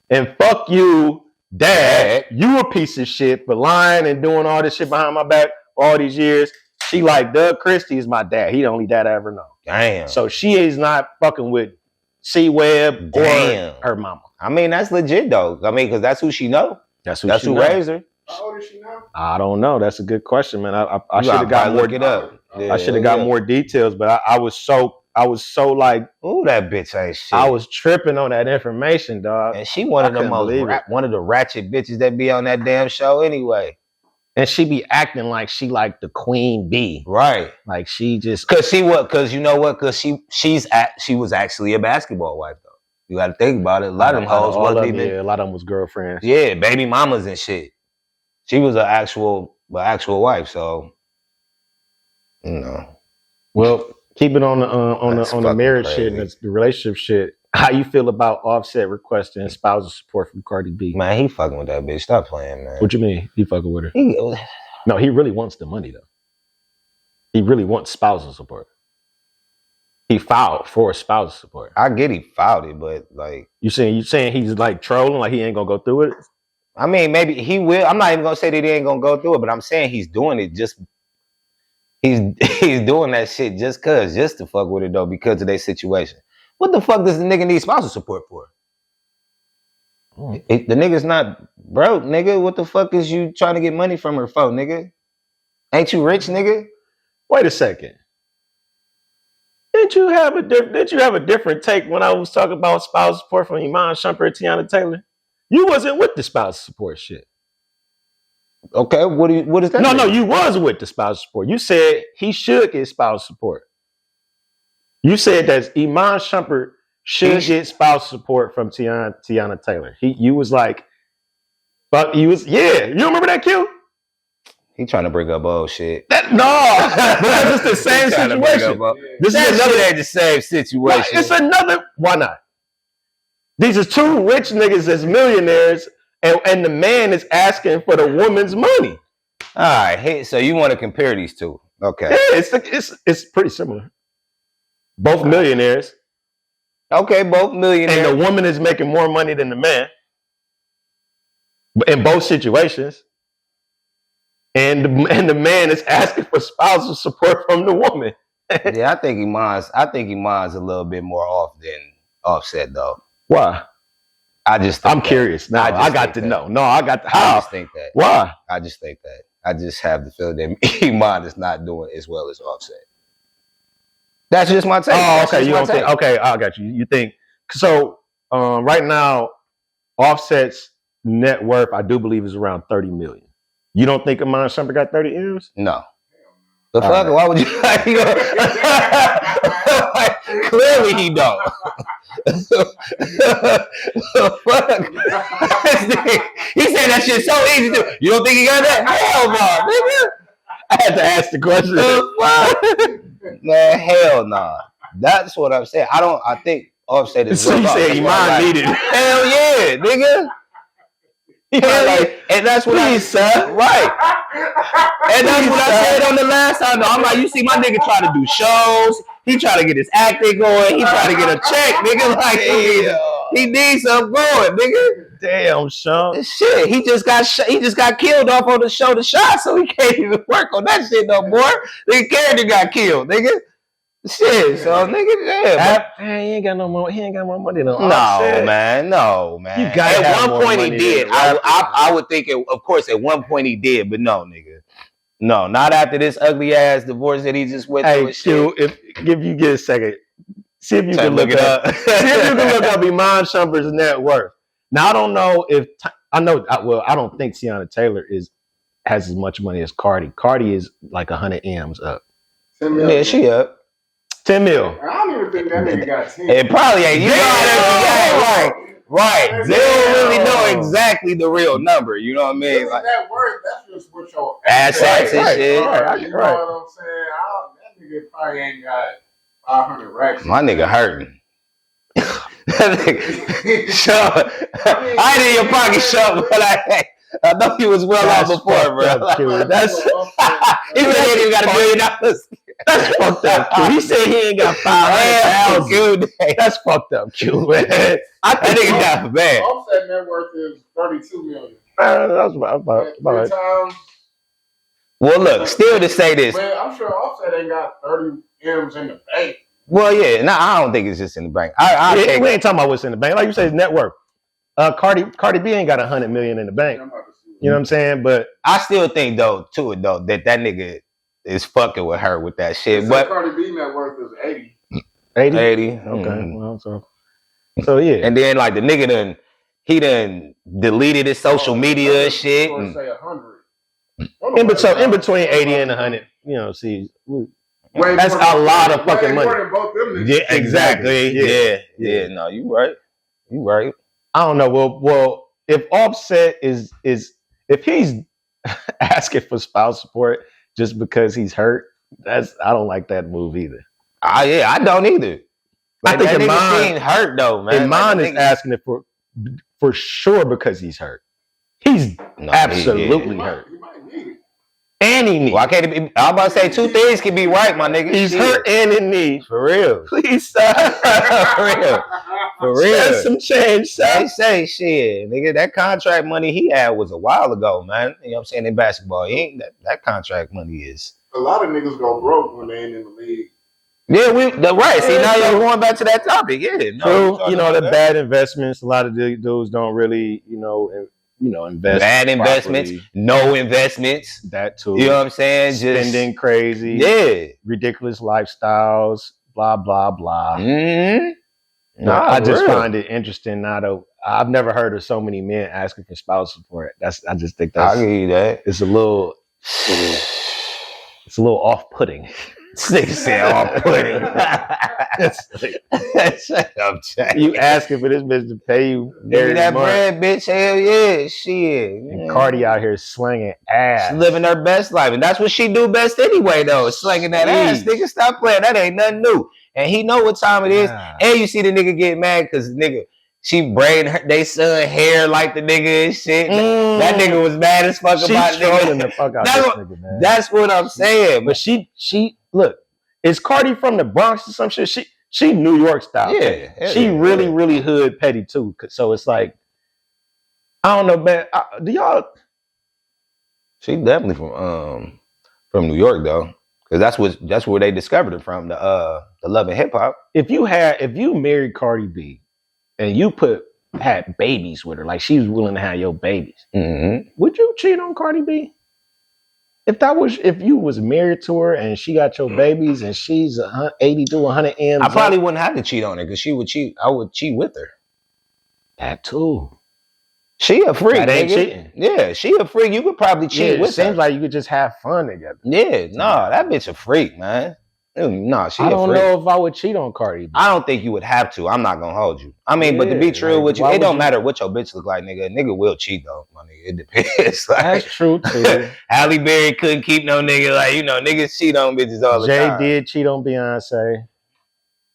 [SPEAKER 1] And fuck you, dad, you a piece of shit for lying and doing all this shit behind my back all these years. She like, Doug Christie is my dad. He the only dad I ever know.
[SPEAKER 3] Damn.
[SPEAKER 1] So she is not fucking with C. Webb or her mama.
[SPEAKER 3] I mean, that's legit though. I mean, because that's who she know.
[SPEAKER 1] That's who
[SPEAKER 3] raised her.
[SPEAKER 2] How old is she now?
[SPEAKER 1] I don't know. That's a good question, man. I should have got more.
[SPEAKER 3] Look it up. Yeah,
[SPEAKER 1] I should have got more details, but I was so like,
[SPEAKER 3] ooh, that bitch ain't shit.
[SPEAKER 1] I was tripping on that information, dog.
[SPEAKER 3] And she one of the one of the ratchet bitches that be on that damn show anyway.
[SPEAKER 1] And she be acting like she like the queen bee,
[SPEAKER 3] right? Like she just because you know what? Because she was actually a basketball wife though. You got to think about it. A lot of them hoes wasn't even.
[SPEAKER 1] Yeah, a lot of them was girlfriends.
[SPEAKER 3] Yeah, baby mamas and shit. She was an actual wife, so you know.
[SPEAKER 1] Well, keep it on the marriage shit and the relationship shit. How you feel about Offset requesting spousal support from Cardi B?
[SPEAKER 3] Man, he fucking with that bitch. Stop playing, man.
[SPEAKER 1] What you mean? He fucking with her? No, he really wants the money though. He really wants spousal support. He filed for spousal support.
[SPEAKER 3] I get he filed it, but like
[SPEAKER 1] you saying he's like trolling, like he ain't gonna go through it?
[SPEAKER 3] I mean, maybe he will. I'm not even gonna say that he ain't gonna go through it, but I'm saying he's doing it just. He's doing that shit just to fuck with it though, because of their situation. What the fuck does the nigga need spousal support for? The nigga's not broke, nigga. What the fuck is you trying to get money from her for, nigga? Ain't you rich, nigga?
[SPEAKER 1] Wait a second. Did you have a different take when I was talking about spousal support from Iman Shumpert and Tiana Taylor? You wasn't with the spousal support shit.
[SPEAKER 3] Okay, what is that?
[SPEAKER 1] No, you was with the spousal support. You said he should get spousal support. You said that Iman Shumpert should get spousal support from Tiana Taylor. You was like, fuck, you remember that, Q?
[SPEAKER 3] He trying to bring up old shit.
[SPEAKER 1] Because it's the same situation.
[SPEAKER 3] This is another the same situation.
[SPEAKER 1] It's another. Why not? These are two rich niggas that's millionaires, and the man is asking for the woman's money.
[SPEAKER 3] All right, so you want to compare these two? Okay.
[SPEAKER 1] Yeah, it's pretty similar. Both millionaires.
[SPEAKER 3] Okay, both millionaires.
[SPEAKER 1] And the woman is making more money than the man. In both situations. And the man is asking for spousal support from the woman.
[SPEAKER 3] Yeah, I think Iman's a little bit more off than Offset though.
[SPEAKER 1] Why? I'm curious. Now I got to know. No, I got to. How?
[SPEAKER 3] I just think that.
[SPEAKER 1] Why?
[SPEAKER 3] I just think that. I just have the feeling that Iman is not doing as well as Offset. That's just my take.
[SPEAKER 1] Oh, okay. You don't think? Okay, I got you. You think so? Right now, Offset's net worth, I do believe, is around 30 million. You don't think Iman Shumpert got 30 M's?
[SPEAKER 3] No. The fuck? Right. Why would you? Clearly, he don't. Fuck. He said that shit so easy to. You don't think he got that? Hell no, nigga.
[SPEAKER 1] I had to ask the question.
[SPEAKER 3] Man, hell nah. That's what I'm saying. I think Offset is
[SPEAKER 1] So you
[SPEAKER 3] well off.
[SPEAKER 1] said
[SPEAKER 3] That's
[SPEAKER 1] you
[SPEAKER 3] why I'm
[SPEAKER 1] mind
[SPEAKER 3] like,
[SPEAKER 1] needed.
[SPEAKER 3] hell yeah, nigga. Hell yeah. And that's what
[SPEAKER 1] Please, sir.
[SPEAKER 3] Right. And that's what I said on the last time. Though. I'm like, you see my nigga try to do shows. He try to get his acting going. He try to get a check, nigga. Like he needs something going, nigga.
[SPEAKER 1] Damn, Sean.
[SPEAKER 3] Shit, he just got killed off on the show The Shot, so he can't even work on that shit no more. The character got killed, nigga. Shit, so nigga, yeah.
[SPEAKER 1] Man, he ain't got no more. He ain't got more money than
[SPEAKER 3] No, man.
[SPEAKER 1] You gotta have
[SPEAKER 3] at one
[SPEAKER 1] more
[SPEAKER 3] point he
[SPEAKER 1] money
[SPEAKER 3] did.
[SPEAKER 1] than rappers,
[SPEAKER 3] I would think, of course, at one point he did, but no, nigga. No, not after this ugly ass divorce that he just went through.
[SPEAKER 1] Hey,
[SPEAKER 3] And shit.
[SPEAKER 1] if you get a second, see if you
[SPEAKER 3] Try
[SPEAKER 1] can
[SPEAKER 3] to
[SPEAKER 1] look it up. See if you can look up Iman Shumpert's net worth. Now I don't know if I don't think Tiana Taylor has as much money as Cardi. Cardi is like 100 M's up.
[SPEAKER 2] 10 million.
[SPEAKER 3] Yeah, she up.
[SPEAKER 1] 10 mil.
[SPEAKER 2] I don't even think that nigga got 10.
[SPEAKER 3] It probably ain't. You know how right. They don't really know exactly the real number. You know what I mean?
[SPEAKER 2] Really, that word, that's just what your
[SPEAKER 3] Assets and shit.
[SPEAKER 2] You know
[SPEAKER 1] Right.
[SPEAKER 2] what I'm saying? That nigga probably ain't got 500 racks.
[SPEAKER 3] My nigga hurting. That nigga, Sean, I ain't in your pocket, Sean, but I know he was well off before, bro.
[SPEAKER 1] That's
[SPEAKER 3] Even though he ain't even got $1 million.
[SPEAKER 1] that's fucked up, Q. He said he ain't got 500,000. That's fucked up, Q, man.
[SPEAKER 3] I think he got bad.
[SPEAKER 2] Offset net worth is 32 million.
[SPEAKER 1] That's about
[SPEAKER 2] Three
[SPEAKER 1] right.
[SPEAKER 2] times.
[SPEAKER 3] Well, look, still to say this.
[SPEAKER 2] Man, I'm sure Offset ain't got 30 M's in the bank.
[SPEAKER 3] Well, yeah, no, I don't think it's just in the bank.
[SPEAKER 1] We ain't talking about what's in the bank. Like you say, it's net worth. Cardi B ain't got 100 million in the bank. You know what I'm saying? But
[SPEAKER 3] I still think that nigga is fucking with her with that shit. But
[SPEAKER 2] Cardi B net worth is 80.
[SPEAKER 1] 80?
[SPEAKER 3] 80.
[SPEAKER 1] Okay. Well, so yeah.
[SPEAKER 3] And then like the nigga done deleted his social media and shit.
[SPEAKER 2] Or
[SPEAKER 3] And
[SPEAKER 2] say 100.
[SPEAKER 1] In between 80 and 100, you know, see, that's
[SPEAKER 2] more
[SPEAKER 1] a lot of
[SPEAKER 2] way
[SPEAKER 1] fucking money.
[SPEAKER 2] more than both them niggas.
[SPEAKER 3] yeah, exactly.
[SPEAKER 1] Yeah.
[SPEAKER 3] Yeah. No, you right.
[SPEAKER 1] I don't know. Well, if Offset is if he's asking for spouse support just because he's hurt, I don't like that move either.
[SPEAKER 3] I don't either.
[SPEAKER 1] I think
[SPEAKER 3] that nigga
[SPEAKER 1] Iman
[SPEAKER 3] seemed hurt though, man.
[SPEAKER 1] Iman is asking it for sure because he's hurt. He's absolutely hurt.
[SPEAKER 2] You might need it.
[SPEAKER 1] And he needs.
[SPEAKER 3] Well, I'm about to say two things can be right, my nigga.
[SPEAKER 1] He's hurt and in need.
[SPEAKER 3] For real.
[SPEAKER 1] Please, sir.
[SPEAKER 3] For real.
[SPEAKER 1] Spend some change, sir.
[SPEAKER 3] They say shit, nigga. That contract money he had was a while ago, man. You know what I'm saying? In basketball, he ain't that contract money is.
[SPEAKER 2] A lot of niggas go broke when they ain't in the league.
[SPEAKER 3] Yeah, right. See, now you're going back to that topic. Yeah,
[SPEAKER 1] True. You know, the bad investments. A lot of the dudes don't really, invest.
[SPEAKER 3] Bad investments,
[SPEAKER 1] properly.
[SPEAKER 3] no investments.
[SPEAKER 1] That too.
[SPEAKER 3] You know what I'm saying?
[SPEAKER 1] Spending crazy.
[SPEAKER 3] Yeah.
[SPEAKER 1] Ridiculous lifestyles. Blah blah blah.
[SPEAKER 3] Mm-hmm.
[SPEAKER 1] I just find it interesting. I've never heard of so many men asking for spouse support. I just think
[SPEAKER 3] I'll give you that.
[SPEAKER 1] It's a little off-putting.
[SPEAKER 3] Nigga said off-putting. Shut up, Jack.
[SPEAKER 1] You asking for this bitch to pay you
[SPEAKER 3] Give me that
[SPEAKER 1] month,
[SPEAKER 3] bread, bitch. Hell yeah, shit.
[SPEAKER 1] and Cardi out here slanging ass.
[SPEAKER 3] She's living her best life, and that's what she do best anyway, though. Slinging that ass, nigga. Stop playing. That ain't nothing new. And he know what time it is.
[SPEAKER 1] Nah.
[SPEAKER 3] And you see the nigga get mad because she braiding they son hair like the nigga and shit. That nigga was mad as fuck about
[SPEAKER 1] She's trolling the
[SPEAKER 3] nigga.
[SPEAKER 1] fuck out this nigga, man.
[SPEAKER 3] That's what I'm saying.
[SPEAKER 1] But she look, is Cardi from the Bronx or some shit? She New York style.
[SPEAKER 3] Yeah,
[SPEAKER 1] petty. She really, really hood petty too. So it's like, I don't know, man. Do y'all?
[SPEAKER 3] She definitely from New York though, because that's where they discovered it from. The Love and Hip Hop.
[SPEAKER 1] If you married Cardi B, and you had babies with her, like she was willing to have your babies, would you cheat on Cardi B? If you was married to her and she got your babies and she's 80 to 100 M's,
[SPEAKER 3] I probably wouldn't have to cheat on her because she would cheat. I would cheat with her.
[SPEAKER 1] That too.
[SPEAKER 3] She a freak.
[SPEAKER 1] That ain't
[SPEAKER 3] nigga.
[SPEAKER 1] cheating.
[SPEAKER 3] Yeah, she a freak. You could probably cheat with her.
[SPEAKER 1] It seems like you could just have fun together.
[SPEAKER 3] Yeah, no, that bitch a freak, man. No, she a freak.
[SPEAKER 1] I don't know if I would cheat on Cardi B.
[SPEAKER 3] I don't think you would have to. I'm not gonna hold you. I mean, but to be true with you, it don't matter what your bitch look like, nigga. A nigga will cheat though, my nigga. It depends.
[SPEAKER 1] That's true too.
[SPEAKER 3] Halle Berry couldn't keep no nigga, like, niggas cheat on bitches all the time.
[SPEAKER 1] Jay did cheat on Beyonce.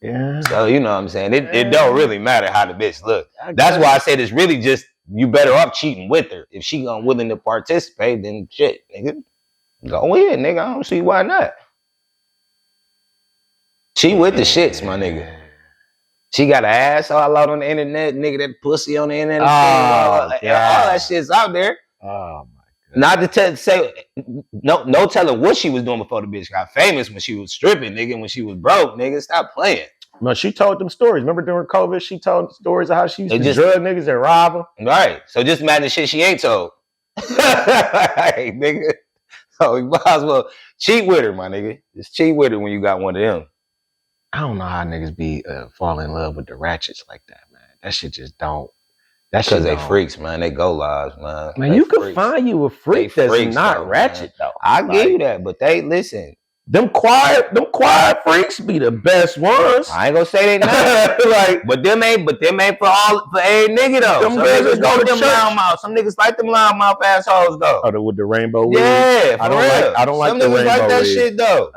[SPEAKER 1] Yeah.
[SPEAKER 3] So you know what I'm saying? It don't really matter how the bitch look. That's
[SPEAKER 1] guess.
[SPEAKER 3] why I said it's really just you better off cheating with her. If she unwilling to participate, then shit, nigga, go ahead, nigga. I don't see why not. She with the shits, my nigga. She got an ass all out on the internet, nigga. That pussy on the internet, all that shit's out there.
[SPEAKER 1] Oh my.
[SPEAKER 3] Not to say no telling what she was doing before the bitch got famous when she was stripping, nigga, when she was broke, nigga. Stop playing.
[SPEAKER 1] No, she told them stories. Remember during COVID, she told stories of how she used to drug niggas and rob them.
[SPEAKER 3] Right. So just imagine the shit she ain't told. Hey, nigga. So you might as well cheat with her, my nigga. Just cheat with her when you got one of them.
[SPEAKER 1] I don't know how niggas be fall in love with the ratchets like that, man. That shit just don't. That's because
[SPEAKER 3] they freaks, man. They go lives, man.
[SPEAKER 1] Man, you can find you a freak that's not ratchet, though.
[SPEAKER 3] I give you that, but they listen.
[SPEAKER 1] Them quiet freaks be the best ones.
[SPEAKER 3] I ain't gonna say they not.
[SPEAKER 1] Like,
[SPEAKER 3] but them ain't for every nigga though.
[SPEAKER 1] Them
[SPEAKER 3] Some
[SPEAKER 1] niggas go to
[SPEAKER 3] them loudmouth. Some niggas like them loudmouth assholes though.
[SPEAKER 1] Oh, with the rainbow wig.
[SPEAKER 3] Yeah,
[SPEAKER 1] I don't like
[SPEAKER 3] some
[SPEAKER 1] the
[SPEAKER 3] niggas
[SPEAKER 1] rainbow
[SPEAKER 3] like that
[SPEAKER 1] wig.
[SPEAKER 3] shit though.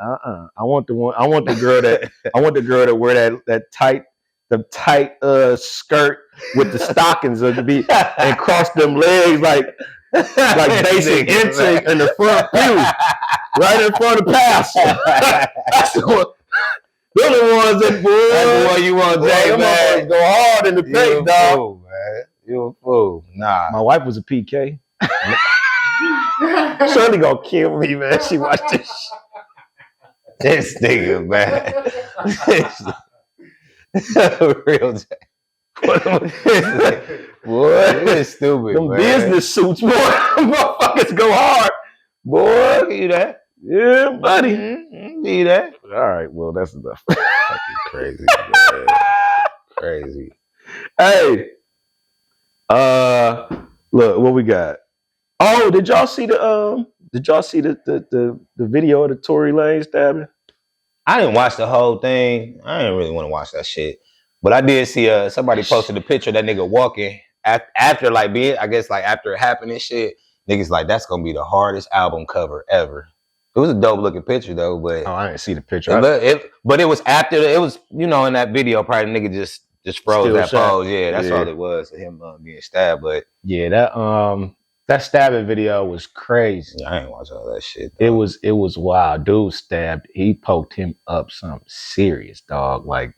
[SPEAKER 1] I want the girl that wear that tight skirt with the stockings and cross them legs like basic instinct in the front pew, right in front of the pastor. That's the one. They're the ones that
[SPEAKER 3] That's the one you want, Jay, man.
[SPEAKER 1] Go hard in the paint, dog.
[SPEAKER 3] Fool, man. You a fool. Nah.
[SPEAKER 1] My wife was a PK. Shirley gonna kill me, man. She watched this.
[SPEAKER 3] This nigga, man. Real Jay. Boy, you stupid,
[SPEAKER 1] Them
[SPEAKER 3] man.
[SPEAKER 1] business suits, boy. Motherfuckers go hard. Boy,
[SPEAKER 3] Give you that.
[SPEAKER 1] yeah, buddy.
[SPEAKER 3] Give you that.
[SPEAKER 1] All right, well, that's enough.
[SPEAKER 3] Fucking crazy, man. Crazy.
[SPEAKER 1] Hey, look what we got. Oh, did y'all see the video of the Tory Lanez stabbing?
[SPEAKER 3] I didn't watch the whole thing. I didn't really want to watch that shit. But I did see somebody posted a picture of that nigga walking after after it happened and shit. Niggas like, that's gonna be the hardest album cover ever. It was a dope looking picture though, but
[SPEAKER 1] I didn't see the picture.
[SPEAKER 3] But it was after it was, you know, in that video, probably the nigga just froze
[SPEAKER 1] Still
[SPEAKER 3] that
[SPEAKER 1] shot.
[SPEAKER 3] pose. Yeah, that's all it was, him being stabbed. But
[SPEAKER 1] Yeah, that stabbing video was crazy.
[SPEAKER 3] I ain't watch all that shit.
[SPEAKER 1] It was wild. Dude stabbed. He poked him up something serious, dog. Like,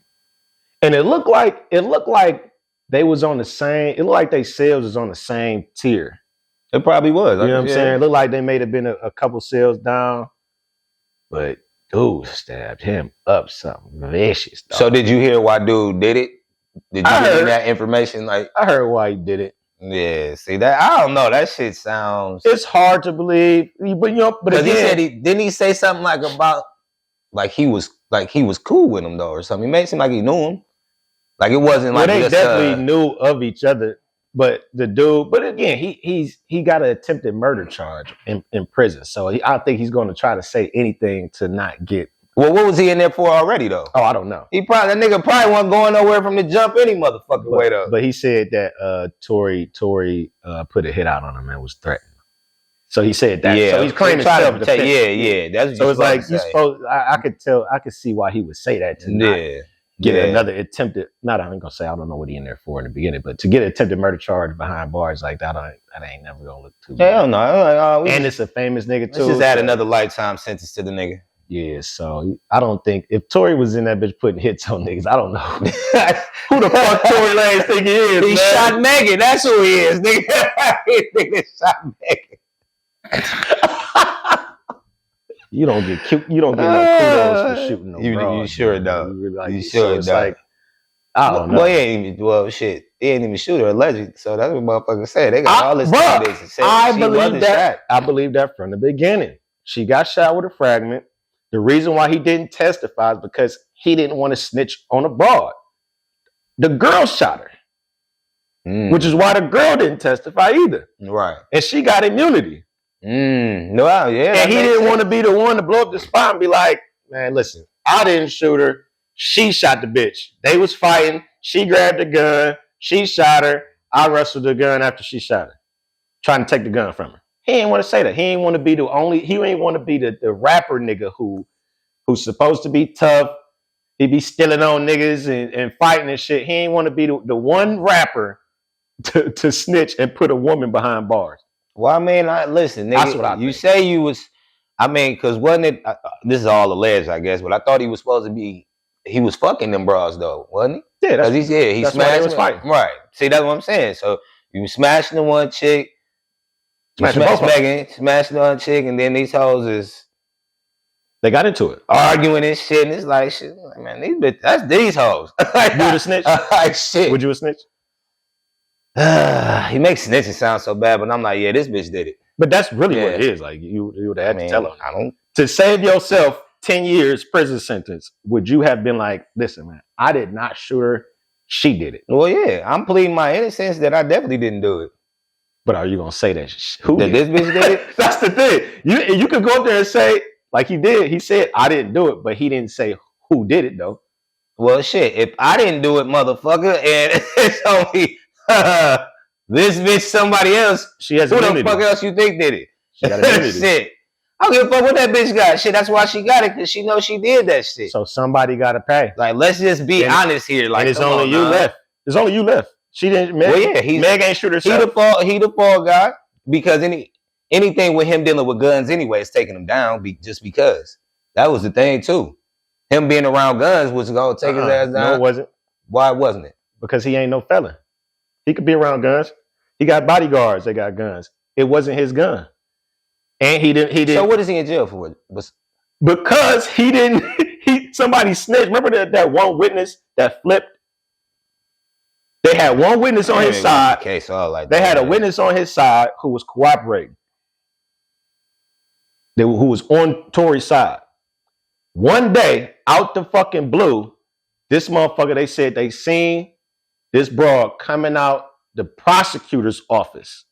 [SPEAKER 1] and it looked like they was on the same. It looked like they sales was on the same tier.
[SPEAKER 3] It probably was.
[SPEAKER 1] You know what I'm saying? It looked like they may have been a couple sales down, but dude stabbed him up something vicious, dog.
[SPEAKER 3] So did you hear why dude did it? Did you hear that information? Like,
[SPEAKER 1] I heard why he did it.
[SPEAKER 3] yeah, see that? I don't know. That shit sounds.
[SPEAKER 1] It's hard to believe, but
[SPEAKER 3] Because he
[SPEAKER 1] again,
[SPEAKER 3] said didn't he say something like about he was cool with him though or something? He made it seem like he knew him. Like it wasn't like
[SPEAKER 1] they
[SPEAKER 3] just,
[SPEAKER 1] definitely knew of each other. But the dude, but again, he got an attempted murder charge in prison. So I think he's going to try to say anything to not get.
[SPEAKER 3] Well, what was he in there for already though?
[SPEAKER 1] Oh, I don't know.
[SPEAKER 3] That nigga probably wasn't going nowhere from the jump any motherfucking way though.
[SPEAKER 1] But he said that Tory put a hit out on him and was threatened. So he said that.
[SPEAKER 3] Yeah,
[SPEAKER 1] so he's claiming self-defense.
[SPEAKER 3] Yeah. That's
[SPEAKER 1] so it's like you supposed. I could see why he would say that to not get another attempted. Not I ain't gonna say I don't know what he in there for in the beginning, but to get an attempted murder charge behind bars like that, that ain't never gonna look too good.
[SPEAKER 3] Hell no.
[SPEAKER 1] And it's a famous nigga too.
[SPEAKER 3] Let's just add another lifetime sentence to the nigga.
[SPEAKER 1] Yeah, so I don't think if Tory was in that bitch putting hits on niggas, I don't know who the fuck Tory Lanez think he is.
[SPEAKER 3] He shot Megan. That's who he is, nigga. He shot Megan.
[SPEAKER 1] You don't get no kudos for shooting no broad.
[SPEAKER 3] You sure don't. You sure
[SPEAKER 1] so it's
[SPEAKER 3] don't.
[SPEAKER 1] like, I don't know.
[SPEAKER 3] Well, he ain't even shoot her allegedly. So that's what motherfuckers said. They got all this evidence and said
[SPEAKER 1] I believe that. I believe that from the beginning. She got shot with a fragment. The reason why he didn't testify is because he didn't want to snitch on a broad. The girl shot her, which is why the girl didn't testify either.
[SPEAKER 3] Right.
[SPEAKER 1] And she got immunity.
[SPEAKER 3] No, yeah.
[SPEAKER 1] And he didn't want to be the one to blow up the spot and be like, man, listen, I didn't shoot her. She shot the bitch. They was fighting. She grabbed the gun. She shot her. I wrestled the gun after she shot her, trying to take the gun from her. He didn't want to say that. He didn't want to be he ain't want to be the rapper nigga who's supposed to be tough He be stealing on niggas and fighting and shit. He ain't want to be the one rapper to snitch and put a woman behind bars.
[SPEAKER 3] Well, I mean, listen, nigga.
[SPEAKER 1] That's what I
[SPEAKER 3] you
[SPEAKER 1] think.
[SPEAKER 3] say you was. I mean, because wasn't it? This is all alleged, I guess. But I thought he was supposed to be. He was fucking them bras though, wasn't he?
[SPEAKER 1] Yeah,
[SPEAKER 3] he
[SPEAKER 1] that's why
[SPEAKER 3] smashed.
[SPEAKER 1] they was fighting.
[SPEAKER 3] Right. See, that's what I'm saying. So you was smashing the one chick, smashing the one chick, and then these hoes is.
[SPEAKER 1] They got into it,
[SPEAKER 3] arguing and shit, and it's like shit, man. That's these hoes.
[SPEAKER 1] You would have snitched?
[SPEAKER 3] Like shit.
[SPEAKER 1] Would you have snitched?
[SPEAKER 3] He makes snitching sound so bad, but I'm like, yeah, this bitch did it.
[SPEAKER 1] But that's really what it is. Like you would have had to tell her.
[SPEAKER 3] I don't.
[SPEAKER 1] To save yourself 10 years prison sentence, would you have been like, listen, man, I did not shoot her. She did it.
[SPEAKER 3] Well, yeah, I'm pleading my innocence that I definitely didn't do it.
[SPEAKER 1] But are you gonna say that?
[SPEAKER 3] This bitch did it?
[SPEAKER 1] That's the thing. You could go up there and say, like he did. He said, I didn't do it, but he didn't say who did it though.
[SPEAKER 3] Well, shit. If I didn't do it, motherfucker, and it's only this bitch, somebody else.
[SPEAKER 1] She has
[SPEAKER 3] who
[SPEAKER 1] immunity.
[SPEAKER 3] The fuck else you think did it?
[SPEAKER 1] She got immunity.
[SPEAKER 3] Shit. I don't give a fuck what that bitch got. Shit, that's why she got it, because she knows she did that shit.
[SPEAKER 1] So somebody got to pay.
[SPEAKER 3] Like, let's just be honest here. Like,
[SPEAKER 1] and it's only you left. It's only you left. She didn't. Meg,
[SPEAKER 3] well, yeah,
[SPEAKER 1] Meg ain't shoot herself.
[SPEAKER 3] He the fall guy, because anything with him dealing with guns anyway is taking him down. Just because that was the thing too. Him being around guns was gonna take his ass down.
[SPEAKER 1] No, it wasn't.
[SPEAKER 3] Why wasn't it?
[SPEAKER 1] Because he ain't no felon. He could be around guns. He got bodyguards that got guns. It wasn't his gun. And he didn't.
[SPEAKER 3] So what is he in jail for?
[SPEAKER 1] Because he didn't. Somebody snitched. Remember that one witness that flipped? They had one witness on his side.
[SPEAKER 3] Case all like
[SPEAKER 1] they
[SPEAKER 3] that,
[SPEAKER 1] had a witness on his side who was cooperating. Who was on Tory's side. One day, out the fucking blue, this motherfucker, they said they seen this broad coming out the prosecutor's office.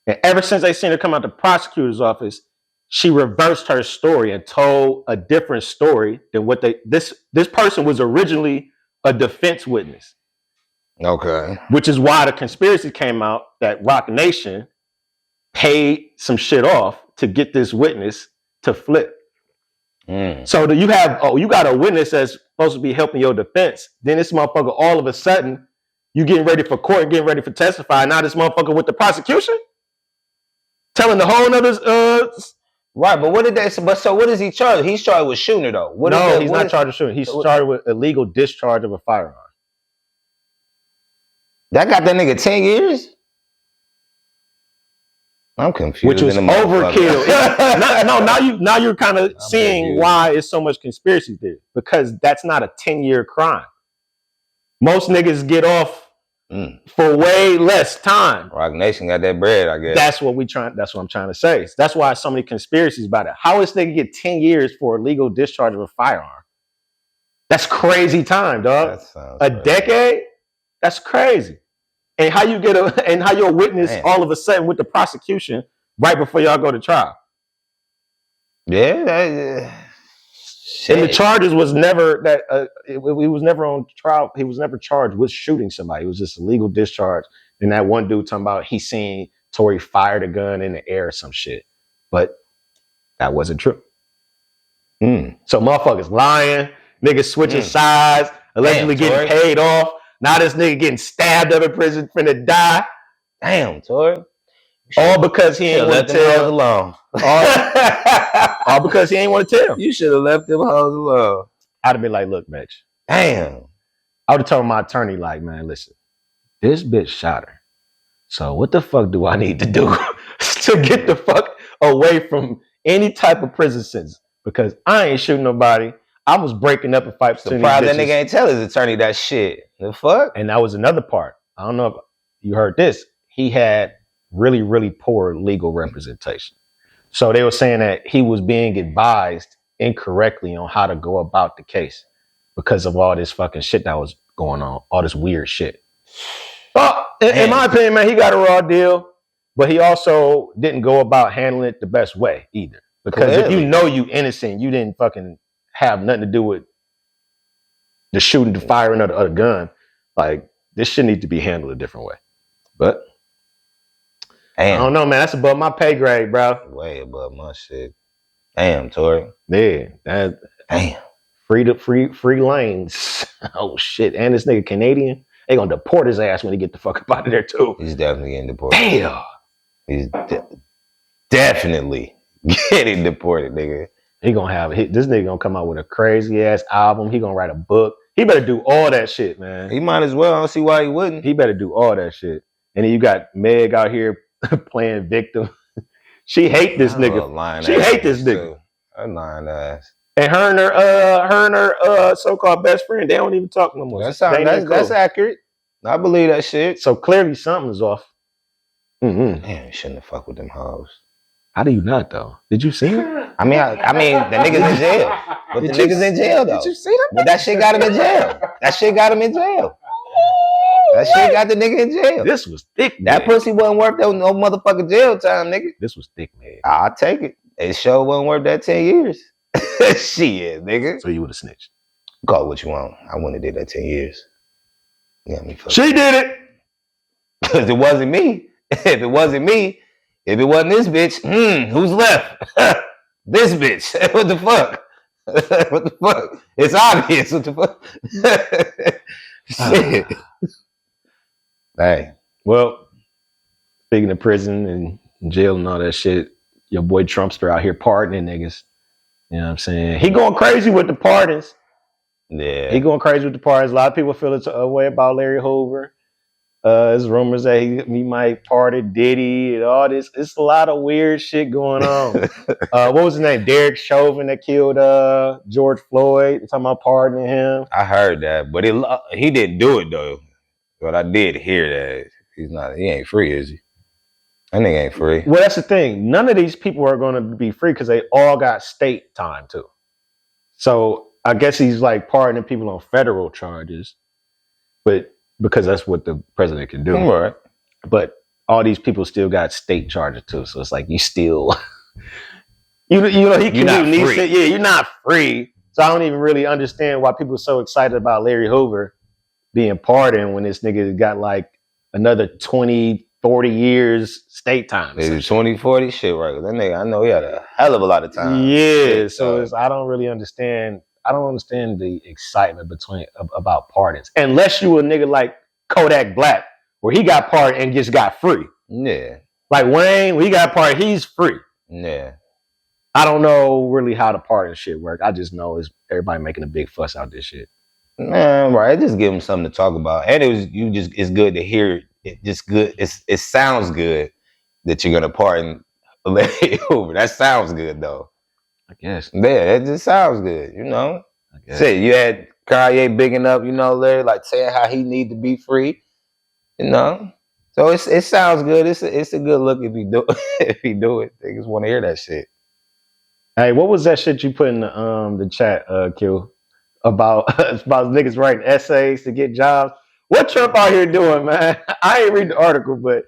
[SPEAKER 1] And ever since they seen her come out the prosecutor's office, she reversed her story and told a different story than what this person was originally a defense witness.
[SPEAKER 3] Okay.
[SPEAKER 1] Which is why the conspiracy came out that Rock Nation paid some shit off to get this witness to flip. So you got a witness that's supposed to be helping your defense. Then this motherfucker, all of a sudden, you getting ready for court, getting ready for testify. Now this motherfucker with the prosecution telling the whole nother.
[SPEAKER 3] Right, but what did they? But so what is he charged? He's charged with shooting her though.
[SPEAKER 1] He's not charged with shooting. He's charged with illegal discharge of a firearm.
[SPEAKER 3] That got that nigga 10 years? I'm confused.
[SPEAKER 1] Which was overkill. Now you're kind of seeing why it's so much conspiracy theory. Because that's not a 10-year crime. Most niggas get off for way less time.
[SPEAKER 3] Rock Nation got that bread, I guess.
[SPEAKER 1] That's what I'm trying to say. That's why so many conspiracies about it. How is nigga get 10 years for illegal discharge of a firearm? That's crazy time, dog. A decade? That's crazy. And how you how you're a witness all of a sudden with the prosecution right before y'all go to trial?
[SPEAKER 3] Yeah.
[SPEAKER 1] And the charges was never that he was never on trial. He was never charged with shooting somebody. It was just a legal discharge. And that one dude talking about he seen Tory fired a gun in the air or some shit. But that wasn't true. So motherfuckers lying, niggas switching sides, allegedly getting paid off. Now this nigga getting stabbed up in prison, finna die.
[SPEAKER 3] Damn, Tory.
[SPEAKER 1] All because he ain't want to tell.
[SPEAKER 3] Alone.
[SPEAKER 1] All because he ain't want to tell.
[SPEAKER 3] You should have left them hoes alone.
[SPEAKER 1] I'd have been like, look, Mitch.
[SPEAKER 3] Damn.
[SPEAKER 1] I would have told my attorney, like, man, listen, this bitch shot her. So what the fuck do I need to do to get the fuck away from any type of prison sentence? Because I ain't shooting nobody. I was breaking up a fight.
[SPEAKER 3] Surprised that nigga ain't tell his attorney that shit. The fuck?
[SPEAKER 1] And that was another part. I don't know if you heard this. He had really, really poor legal representation. So they were saying that he was being advised incorrectly on how to go about the case because of all this fucking shit that was going on, all this weird shit. Well, in my opinion, man, he got a raw deal, but he also didn't go about handling it the best way either. Because if you know you innocent, you didn't fucking have nothing to do with the shooting, the firing of the gun. Like, this shit need to be handled a different way. But I don't know, man. That's above my pay grade, bro.
[SPEAKER 3] Way above my shit. Damn, Tory.
[SPEAKER 1] Yeah.
[SPEAKER 3] Damn.
[SPEAKER 1] free lanes. Oh shit! And this nigga Canadian. They gonna deport his ass when he get the fuck up out of there too.
[SPEAKER 3] He's definitely getting deported.
[SPEAKER 1] Damn.
[SPEAKER 3] He's definitely getting deported, nigga.
[SPEAKER 1] He gonna have this nigga gonna come out with a crazy ass album. He gonna write a book. He better do all that shit, man.
[SPEAKER 3] He might as well. I don't see why he wouldn't.
[SPEAKER 1] He better do all that shit. And then you got Meg out here playing victim. She hate this nigga. She hate this nigga.
[SPEAKER 3] Her lying ass.
[SPEAKER 1] And her and her so-called best friend, they don't even talk no more.
[SPEAKER 3] That's accurate. I believe that shit.
[SPEAKER 1] So clearly something's off.
[SPEAKER 3] Man, you shouldn't have fucked with them hoes.
[SPEAKER 1] How do you not though? Did you see him?
[SPEAKER 3] I mean, the niggas in jail. But the niggas in jail though.
[SPEAKER 1] Did you see them?
[SPEAKER 3] But that shit got him in jail. That shit got him in jail. That shit got the nigga in jail.
[SPEAKER 1] This was thick.
[SPEAKER 3] That pussy wasn't worth no motherfucking jail time, nigga.
[SPEAKER 1] This was thick, man.
[SPEAKER 3] I'll take it. It sure wasn't worth that 10 years. Shit, nigga.
[SPEAKER 1] So you would have snitched.
[SPEAKER 3] Call it what you want. I wouldn't have did that 10 years. You got me fucked.
[SPEAKER 1] She did it.
[SPEAKER 3] Because it wasn't me. If it wasn't this bitch, who's left? This bitch. What the fuck? What the fuck? It's obvious. What the fuck? Shit. Hey.
[SPEAKER 1] Well, speaking of prison and jail and all that shit, your boy Trumpster out here pardoning niggas. You know what I'm saying? He going crazy with the pardons.
[SPEAKER 3] Yeah.
[SPEAKER 1] He going crazy with the pardons. A lot of people feel a way about Larry Hoover. There's rumors that he might pardon Diddy and all this. It's a lot of weird shit going on. What was his name? Derek Chauvin that killed George Floyd. They're talking about pardoning him.
[SPEAKER 3] I heard that, but he didn't do it though. But I did hear that he ain't free, is he? That nigga ain't free.
[SPEAKER 1] Well, that's the thing. None of these people are going to be free because they all got state time too. So I guess he's like pardoning people on federal charges, but because that's what the president can do.
[SPEAKER 3] Right.
[SPEAKER 1] But all these people still got state charges too. So it's like you still, you know, he can do free. Yeah, you're not free. So I don't even really understand why people are so excited about Larry Hoover being pardoned when this nigga got like another 20, 40 years state time.
[SPEAKER 3] Maybe 20, 40 shit, right? That nigga, I know he had a hell of a lot of time.
[SPEAKER 1] Yeah, so I don't really understand. I don't understand the excitement about pardons. Unless you a nigga like Kodak Black, where he got pardoned and just got free.
[SPEAKER 3] Yeah.
[SPEAKER 1] Like Wayne, when he got pardoned, he's free.
[SPEAKER 3] Yeah.
[SPEAKER 1] I don't know really how the pardon shit work. I just know it's everybody making a big fuss out this shit.
[SPEAKER 3] Man, right. Just give him something to talk about. And it's good to hear it. Just good. It sounds good that you're gonna pardon Larry Hoover. That sounds good though.
[SPEAKER 1] I guess.
[SPEAKER 3] Yeah, it just sounds good, you know. I guess. Say you had Kanye bigging up, you know, Larry, like saying how he need to be free, you know. So it sounds good. It's a good look if he do it. Niggas want to hear that shit.
[SPEAKER 1] Hey, what was that shit you put in the chat, Q, about niggas writing essays to get jobs? What Trump out here doing, man? I ain't read the article, but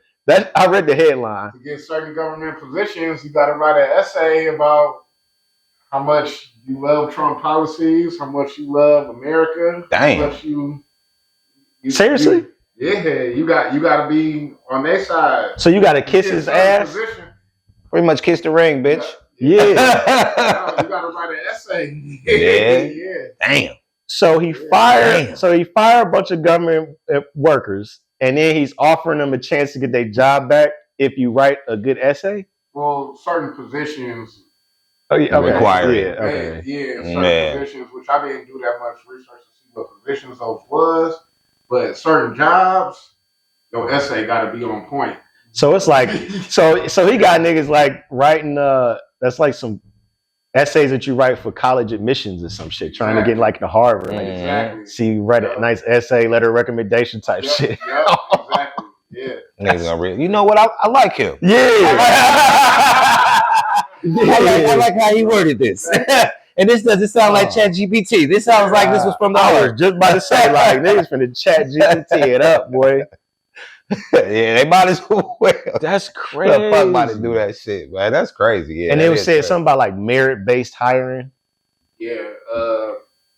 [SPEAKER 1] I read the headline.
[SPEAKER 2] To get certain government positions, you got to write an essay about how much you love Trump policies, how much you love America.
[SPEAKER 3] Damn.
[SPEAKER 2] How much you
[SPEAKER 1] seriously?
[SPEAKER 2] You got to be on their side.
[SPEAKER 1] So you got to kiss his ass?
[SPEAKER 2] Position.
[SPEAKER 3] Pretty much kiss the ring, bitch.
[SPEAKER 1] Yeah.
[SPEAKER 2] You got to write an essay.
[SPEAKER 3] Yeah. Damn.
[SPEAKER 1] So he fired a bunch of government workers, and then he's offering them a chance to get their job back if you write a good essay?
[SPEAKER 2] Well, certain positions
[SPEAKER 3] require it.
[SPEAKER 2] Yeah, certain positions, which I didn't do that much research to see what positions those was, but certain jobs, your essay got to be on point.
[SPEAKER 1] So it's like, so he got niggas like writing, that's like some essays that you write for college admissions or some shit, trying to get like to Harvard. Like,
[SPEAKER 2] exactly.
[SPEAKER 1] So you write a nice essay, letter of recommendation type shit.
[SPEAKER 2] Yep, exactly. Yeah.
[SPEAKER 3] Niggas gonna read. You know what? I like him.
[SPEAKER 1] Yeah.
[SPEAKER 3] I like how he worded this. And this doesn't sound like ChatGPT. This sounds like this was from the
[SPEAKER 1] I was just about to say, like, niggas finna ChatGPT it up, boy.
[SPEAKER 3] Yeah, they might as well.
[SPEAKER 1] That's crazy.
[SPEAKER 3] The fuck about to do that shit, man. That's crazy. Yeah,
[SPEAKER 1] and they was saying something about like merit-based hiring.
[SPEAKER 2] Yeah,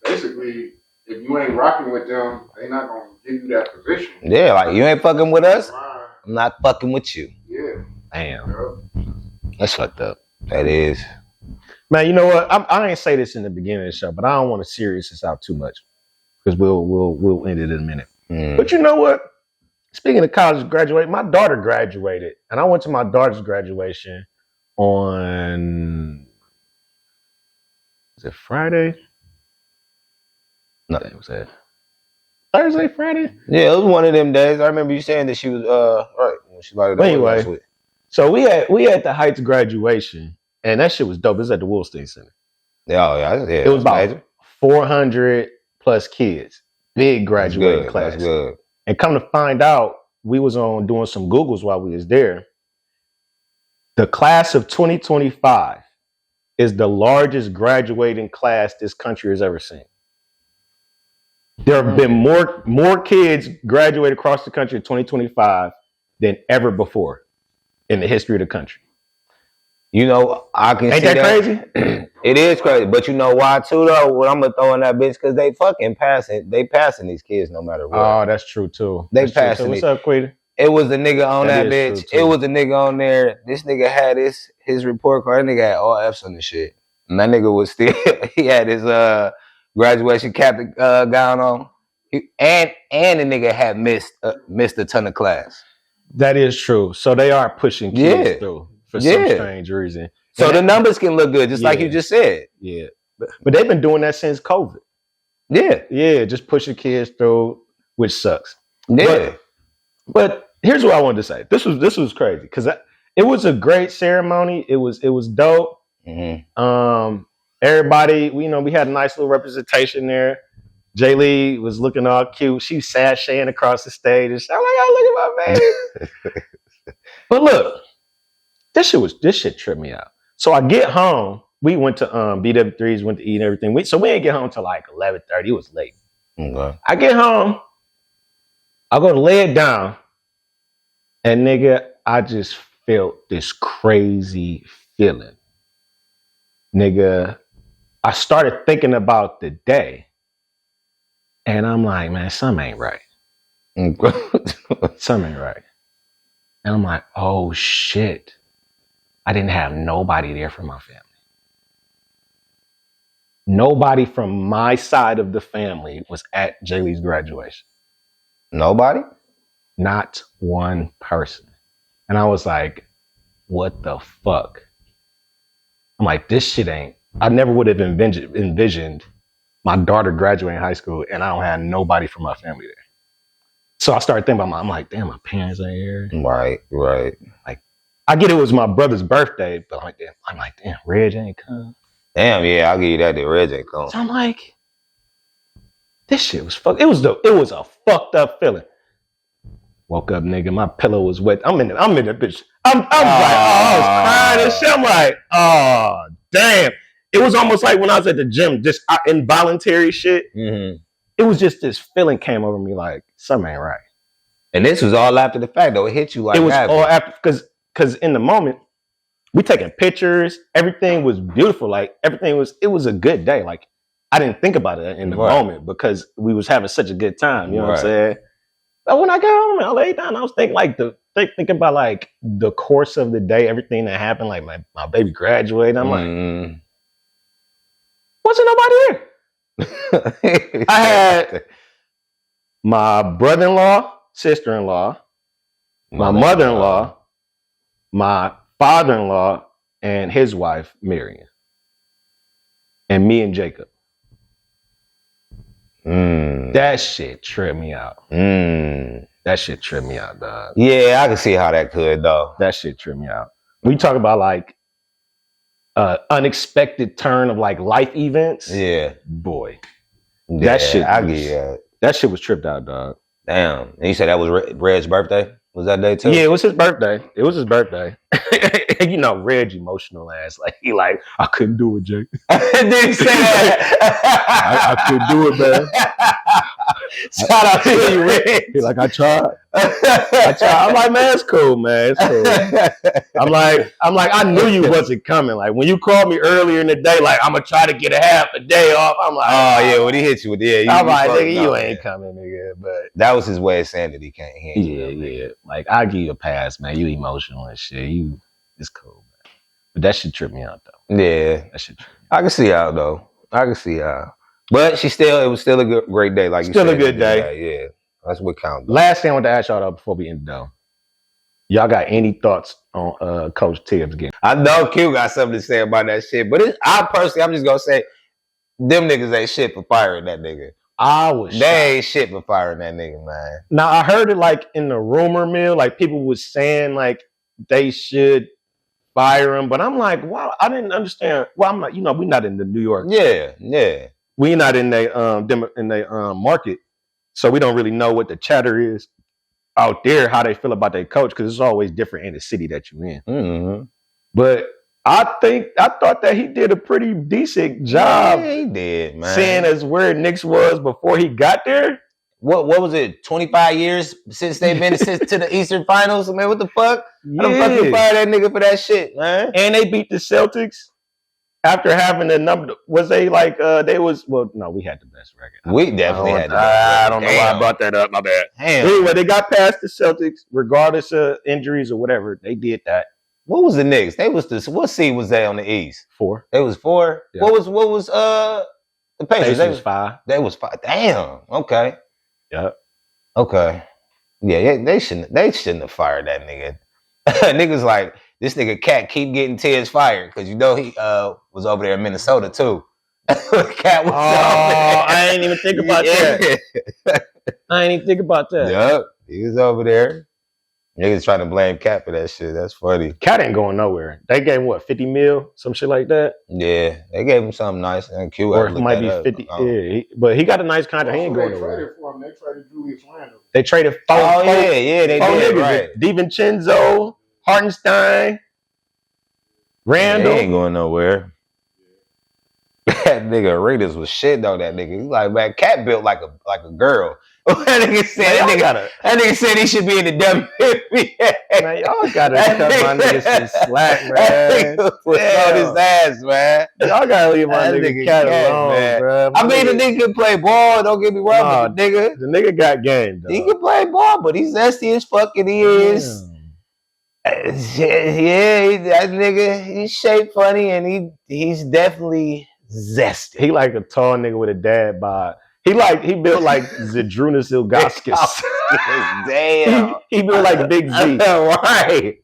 [SPEAKER 2] basically, if you ain't rocking with them, they not gonna give you that position.
[SPEAKER 3] Yeah, like you ain't fucking with us, I'm not fucking with you.
[SPEAKER 2] Yeah.
[SPEAKER 1] Damn. That's fucked up.
[SPEAKER 3] That is.
[SPEAKER 1] Man, you know what? I ain't say this in the beginning of the show, but I don't want to serious this out too much because we'll end it in a minute. But you know what? Speaking of college graduate, my daughter graduated, and I went to my daughter's graduation on, was it Friday? No, it was it Thursday, Friday?
[SPEAKER 3] Yeah, it was one of them days. I remember you saying that she was right when she lighted up.
[SPEAKER 1] Anyway, so we had the Heights graduation, and that shit was dope. It was at the Wolstein Center.
[SPEAKER 3] Yeah.
[SPEAKER 1] It was about 400 plus kids. Big graduating class.
[SPEAKER 3] That's good.
[SPEAKER 1] And come to find out, we was on doing some Googles while we was there. The class of 2025 is the largest graduating class this country has ever seen. There have been more kids graduate across the country in 2025 than ever before in the history of the country.
[SPEAKER 3] You know, I can
[SPEAKER 1] Ain't
[SPEAKER 3] see
[SPEAKER 1] that crazy?
[SPEAKER 3] It is crazy, but you know why too though? What I'm gonna throw in that bitch because they fucking passing. They passing these kids no matter what.
[SPEAKER 1] Oh, that's true too.
[SPEAKER 3] They passing.
[SPEAKER 1] What's up, Quita?
[SPEAKER 3] It was a nigga on that bitch. It was a nigga on there. This nigga had his report card. That nigga had all F's on the shit. And that nigga was still he had his graduation cap gown on. And the nigga had missed a ton of class.
[SPEAKER 1] That is true. So they are pushing kids through for some strange reason.
[SPEAKER 3] So the numbers can look good, just like you just said.
[SPEAKER 1] Yeah. But they've been doing that since COVID.
[SPEAKER 3] Yeah.
[SPEAKER 1] Yeah, just pushing kids through, which sucks.
[SPEAKER 3] Yeah.
[SPEAKER 1] But here's what I wanted to say. This was crazy because it was a great ceremony. It was dope. Mm-hmm. Everybody, we had a nice little representation there. Jay Lee was looking all cute. She sashaying across the stage and I'm like, oh, look at my baby. But look, this shit tripped me out. So I get home. We went to BW3s, went to eat and everything. So we didn't get home till like 11:30. It was late. Okay. I get home. I go to lay it down. And nigga, I just felt this crazy feeling. Nigga, I started thinking about the day. And I'm like, man, something ain't right. Something ain't right. And I'm like, oh shit. I didn't have nobody there for my family. Nobody from my side of the family was at Jaylee's graduation.
[SPEAKER 3] Nobody?
[SPEAKER 1] Not one person. And I was like, what the fuck? I'm like, this shit ain't. I never would have envisioned my daughter graduating high school and I don't have nobody from my family there. So I started thinking about I'm like, damn, my parents ain't here.
[SPEAKER 3] Right.
[SPEAKER 1] Like, I get it was my brother's birthday, but I'm like, damn, Reg ain't come.
[SPEAKER 3] Damn, yeah, I'll give you that. Reg ain't come.
[SPEAKER 1] So I'm like, this shit was fucked. It was a fucked up feeling. Woke up, nigga, my pillow was wet. I'm in the bitch. I'm like, I was crying and shit. I'm like, oh, damn. It was almost like when I was at the gym, just involuntary shit. Mm-hmm. It was just this feeling came over me like, something ain't right.
[SPEAKER 3] And this was all after the fact, though. It hit you like
[SPEAKER 1] it was all after, because in the moment, we taking pictures. Everything was beautiful. Like, it was a good day. Like, I didn't think about it in the moment because we was having such a good time. You know what I'm saying? But when I got home, I laid down. I was thinking thinking about like the course of the day, everything that happened. Like my baby graduated. I'm like, wasn't nobody here. I had my brother-in-law, sister-in-law, my mother-in-law, my father-in-law, and his wife, Marion, and me and Jacob. That shit tripped me out. That shit tripped me out, dog.
[SPEAKER 3] Yeah, I can see how that could, though.
[SPEAKER 1] That shit tripped me out. We talk about like unexpected turn of like life events.
[SPEAKER 3] Yeah,
[SPEAKER 1] boy,
[SPEAKER 3] that shit. I get you.
[SPEAKER 1] That shit was tripped out, dog.
[SPEAKER 3] Damn. And you said that was Red's birthday? Was that day too?
[SPEAKER 1] Yeah, it was his birthday. You know, Reg emotional ass. Like he like, I couldn't do it, Jake.
[SPEAKER 3] Didn't say that.
[SPEAKER 1] I couldn't do it, man.
[SPEAKER 3] Shout out to you, Reg.
[SPEAKER 1] He like, I tried. I'm like, man, it's cool, man. It's cool. I'm like, I knew you wasn't coming. Like when you called me earlier in the day, like I'm gonna try to get a half a day off. I'm like,
[SPEAKER 3] oh yeah, when he hit you with
[SPEAKER 1] I'm like, nigga, you ain't coming, nigga. But
[SPEAKER 3] that was his way of saying that he can't.
[SPEAKER 1] Yeah. Like I give you a pass, man. You emotional and shit. It's cool, man. But that shit tripped me out though.
[SPEAKER 3] Yeah.
[SPEAKER 1] That shit.
[SPEAKER 3] I can see how though. I can see how. But it was still a great day. Like
[SPEAKER 1] still
[SPEAKER 3] you said.
[SPEAKER 1] A good day.
[SPEAKER 3] Yeah. That's what counts.
[SPEAKER 1] Last thing I want to ask y'all though before we end though. Y'all got any thoughts on Coach Tibbs game?
[SPEAKER 3] I know Q got something to say about that shit, but I'm just gonna say them niggas ain't shit for firing that nigga. They ain't shit for firing that nigga, man.
[SPEAKER 1] Now I heard it like in the rumor mill, like people was saying like they should fire him, but I'm like, wow, I didn't understand. Well, I'm not, we're not in the New York.
[SPEAKER 3] Yeah.
[SPEAKER 1] We're not in the market, so we don't really know what the chatter is out there, how they feel about their coach, because it's always different in the city that you're in.
[SPEAKER 3] Mm-hmm.
[SPEAKER 1] But I thought that he did a pretty decent job.
[SPEAKER 3] Yeah, he did, man.
[SPEAKER 1] Seeing as where Knicks was before he got there.
[SPEAKER 3] What was it? 25 years since they've been to the Eastern Finals, man. What the fuck?
[SPEAKER 1] Yeah.
[SPEAKER 3] How the fuck you fire that nigga for that shit, man?
[SPEAKER 1] And they beat the Celtics after having the number. Was they like they was? Well, no, we had the best record.
[SPEAKER 3] We definitely had the best record.
[SPEAKER 1] I don't know why I brought that up. My bad.
[SPEAKER 3] Damn.
[SPEAKER 1] Anyway, they got past the Celtics, regardless of injuries or whatever. They did that.
[SPEAKER 3] What was the Knicks? What seed was they on the East?
[SPEAKER 1] 4.
[SPEAKER 3] They was 4.
[SPEAKER 1] Yeah.
[SPEAKER 3] What was the Pacers?
[SPEAKER 1] They was 5.
[SPEAKER 3] They was 5. Damn. Okay.
[SPEAKER 1] Yeah.
[SPEAKER 3] Okay. Yeah, they shouldn't have fired that nigga. Niggas like, this nigga Cat keep getting Tibbs fired because he was over there in Minnesota too. Cat was
[SPEAKER 1] I ain't even think about that. I ain't even think about that.
[SPEAKER 3] Yup. He was over there. Niggas trying to blame Cat for that shit. That's funny.
[SPEAKER 1] Cat ain't going nowhere. They gave him, what, 50 mil? Some shit like that?
[SPEAKER 3] Yeah. They gave him something nice. And Q
[SPEAKER 1] or it might be 50. Yeah, but he got a nice contract. He ain't going nowhere.
[SPEAKER 2] They traded for him. They traded Julius Randle.
[SPEAKER 1] They traded 4.
[SPEAKER 3] They did.
[SPEAKER 1] Niggas.
[SPEAKER 3] Right.
[SPEAKER 1] DiVincenzo, Hartenstein, Randall.
[SPEAKER 3] He ain't going nowhere. That nigga Raiders was shit though. That nigga, he like, man, Cat built like a girl. That nigga said that nigga said he should be in the WNBA.
[SPEAKER 1] Man, y'all gotta cut my nigga some slack, man.
[SPEAKER 3] Put on his ass, man.
[SPEAKER 1] Y'all gotta leave my nigga Cat alone,
[SPEAKER 3] man.
[SPEAKER 1] bro.
[SPEAKER 3] I mean, the nigga can play ball. Don't get me wrong, but the
[SPEAKER 1] nigga got game, though.
[SPEAKER 3] He can play ball, but he's zesty as fucking he is. Yeah, that nigga, he's shaped funny, and he's definitely zesty.
[SPEAKER 1] He like a tall nigga with a dad bod. He built like Zydrunas Ilgauskas.
[SPEAKER 3] Damn.
[SPEAKER 1] He built like Big Z.
[SPEAKER 3] Right.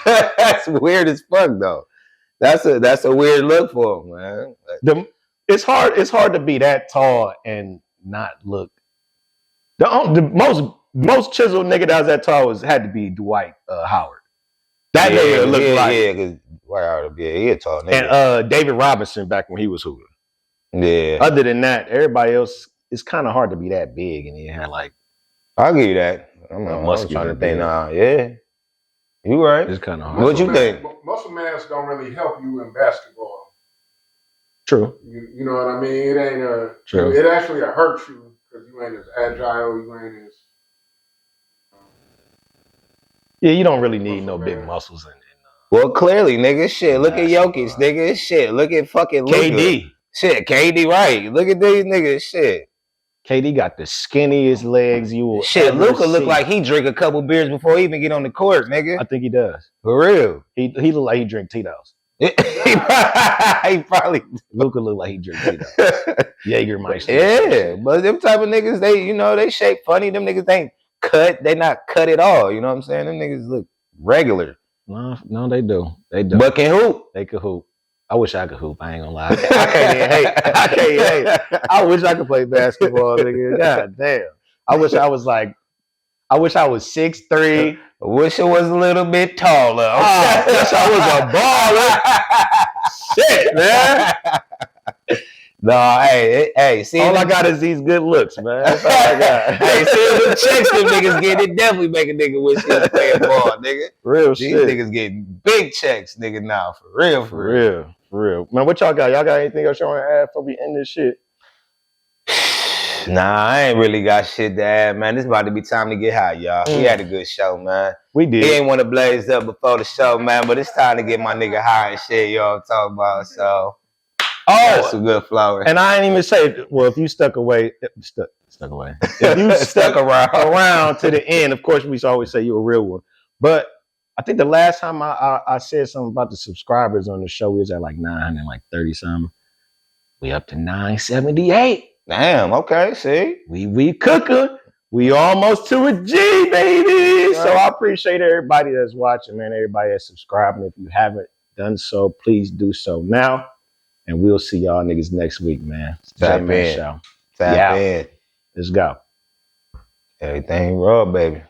[SPEAKER 3] That's weird as fuck though. That's a weird look for him, man.
[SPEAKER 1] It's hard to be that tall and not look. The most chiseled nigga that was that tall had to be Dwight Howard. That nigga looked like.
[SPEAKER 3] Yeah, because Dwight Howard, he a tall nigga.
[SPEAKER 1] And David Robinson back when he was hooping.
[SPEAKER 3] Yeah.
[SPEAKER 1] Other than that, everybody else, it's kind of hard to be that big and you had like.
[SPEAKER 3] I'll give you that. I'm trying to think now. Yeah. You right.
[SPEAKER 1] It's kind of hard.
[SPEAKER 3] What you think?
[SPEAKER 2] Muscle mass don't really help you in basketball.
[SPEAKER 1] True.
[SPEAKER 2] You know what I mean? It ain't
[SPEAKER 1] True.
[SPEAKER 2] It actually hurts you because you ain't as agile. You ain't as.
[SPEAKER 1] Yeah, you don't really need no big muscles in.
[SPEAKER 3] Well, clearly, nigga. Shit, look at Jokic, nigga. Shit, look at fucking
[SPEAKER 1] KD.
[SPEAKER 3] Luka. Shit, KD, right? Look at these niggas. Shit.
[SPEAKER 1] KD got the skinniest legs you will.
[SPEAKER 3] Shit,
[SPEAKER 1] ever
[SPEAKER 3] Luka
[SPEAKER 1] see.
[SPEAKER 3] look like he drink a couple beers before he even get on the court, nigga.
[SPEAKER 1] I think he does.
[SPEAKER 3] For real.
[SPEAKER 1] He look like he drink Tito's.
[SPEAKER 3] He probably.
[SPEAKER 1] Luka look like he drink Tito's. Jägermeister.
[SPEAKER 3] Yeah, but them type of niggas, they shape funny. Them niggas ain't cut. They not cut at all. You know what I'm saying? Them niggas look regular.
[SPEAKER 1] No, they do. They do.
[SPEAKER 3] But can hoop.
[SPEAKER 1] They could hoop. I wish I could hoop. I ain't gonna lie. I can't even hate. I wish I could play basketball, nigga. God damn. I wish I was 6'3".
[SPEAKER 3] I wish it was a little bit taller.
[SPEAKER 1] I wish I was a baller. Shit, man.
[SPEAKER 3] No, hey, see,
[SPEAKER 1] all I got is these good looks, man. That's all I got.
[SPEAKER 3] Hey, see the checks them niggas getting, it definitely make a nigga wish he was playing ball, nigga.
[SPEAKER 1] Real
[SPEAKER 3] These
[SPEAKER 1] shit.
[SPEAKER 3] niggas getting big checks, nigga, now. For real.
[SPEAKER 1] For real. Man, what y'all got? Y'all got anything else y'all want to add before we end this shit?
[SPEAKER 3] Nah, I ain't really got shit to add, man. This about to be time to get high, y'all. We had a good show, man.
[SPEAKER 1] We did.
[SPEAKER 3] He ain't want to blaze up before the show, man, but it's time to get my nigga high and shit, y'all talking about, so. That's a good flower.
[SPEAKER 1] And I ain't even say, well, if you stuck away. If you stuck around to the end, of course, we always say you're a real one. But I think the last time I said something about the subscribers on the show, we was at like 930 something. We up to 978.
[SPEAKER 3] Damn. Okay. See.
[SPEAKER 1] We cooking. We almost to a G, baby. So I appreciate everybody that's watching, man. Everybody that's subscribing. If you haven't done so, please do so now. And we'll see y'all niggas next week, man.
[SPEAKER 3] Tap
[SPEAKER 1] JMatt
[SPEAKER 3] in.
[SPEAKER 1] Show.
[SPEAKER 3] Tap in.
[SPEAKER 1] Let's go.
[SPEAKER 3] Everything raw, baby.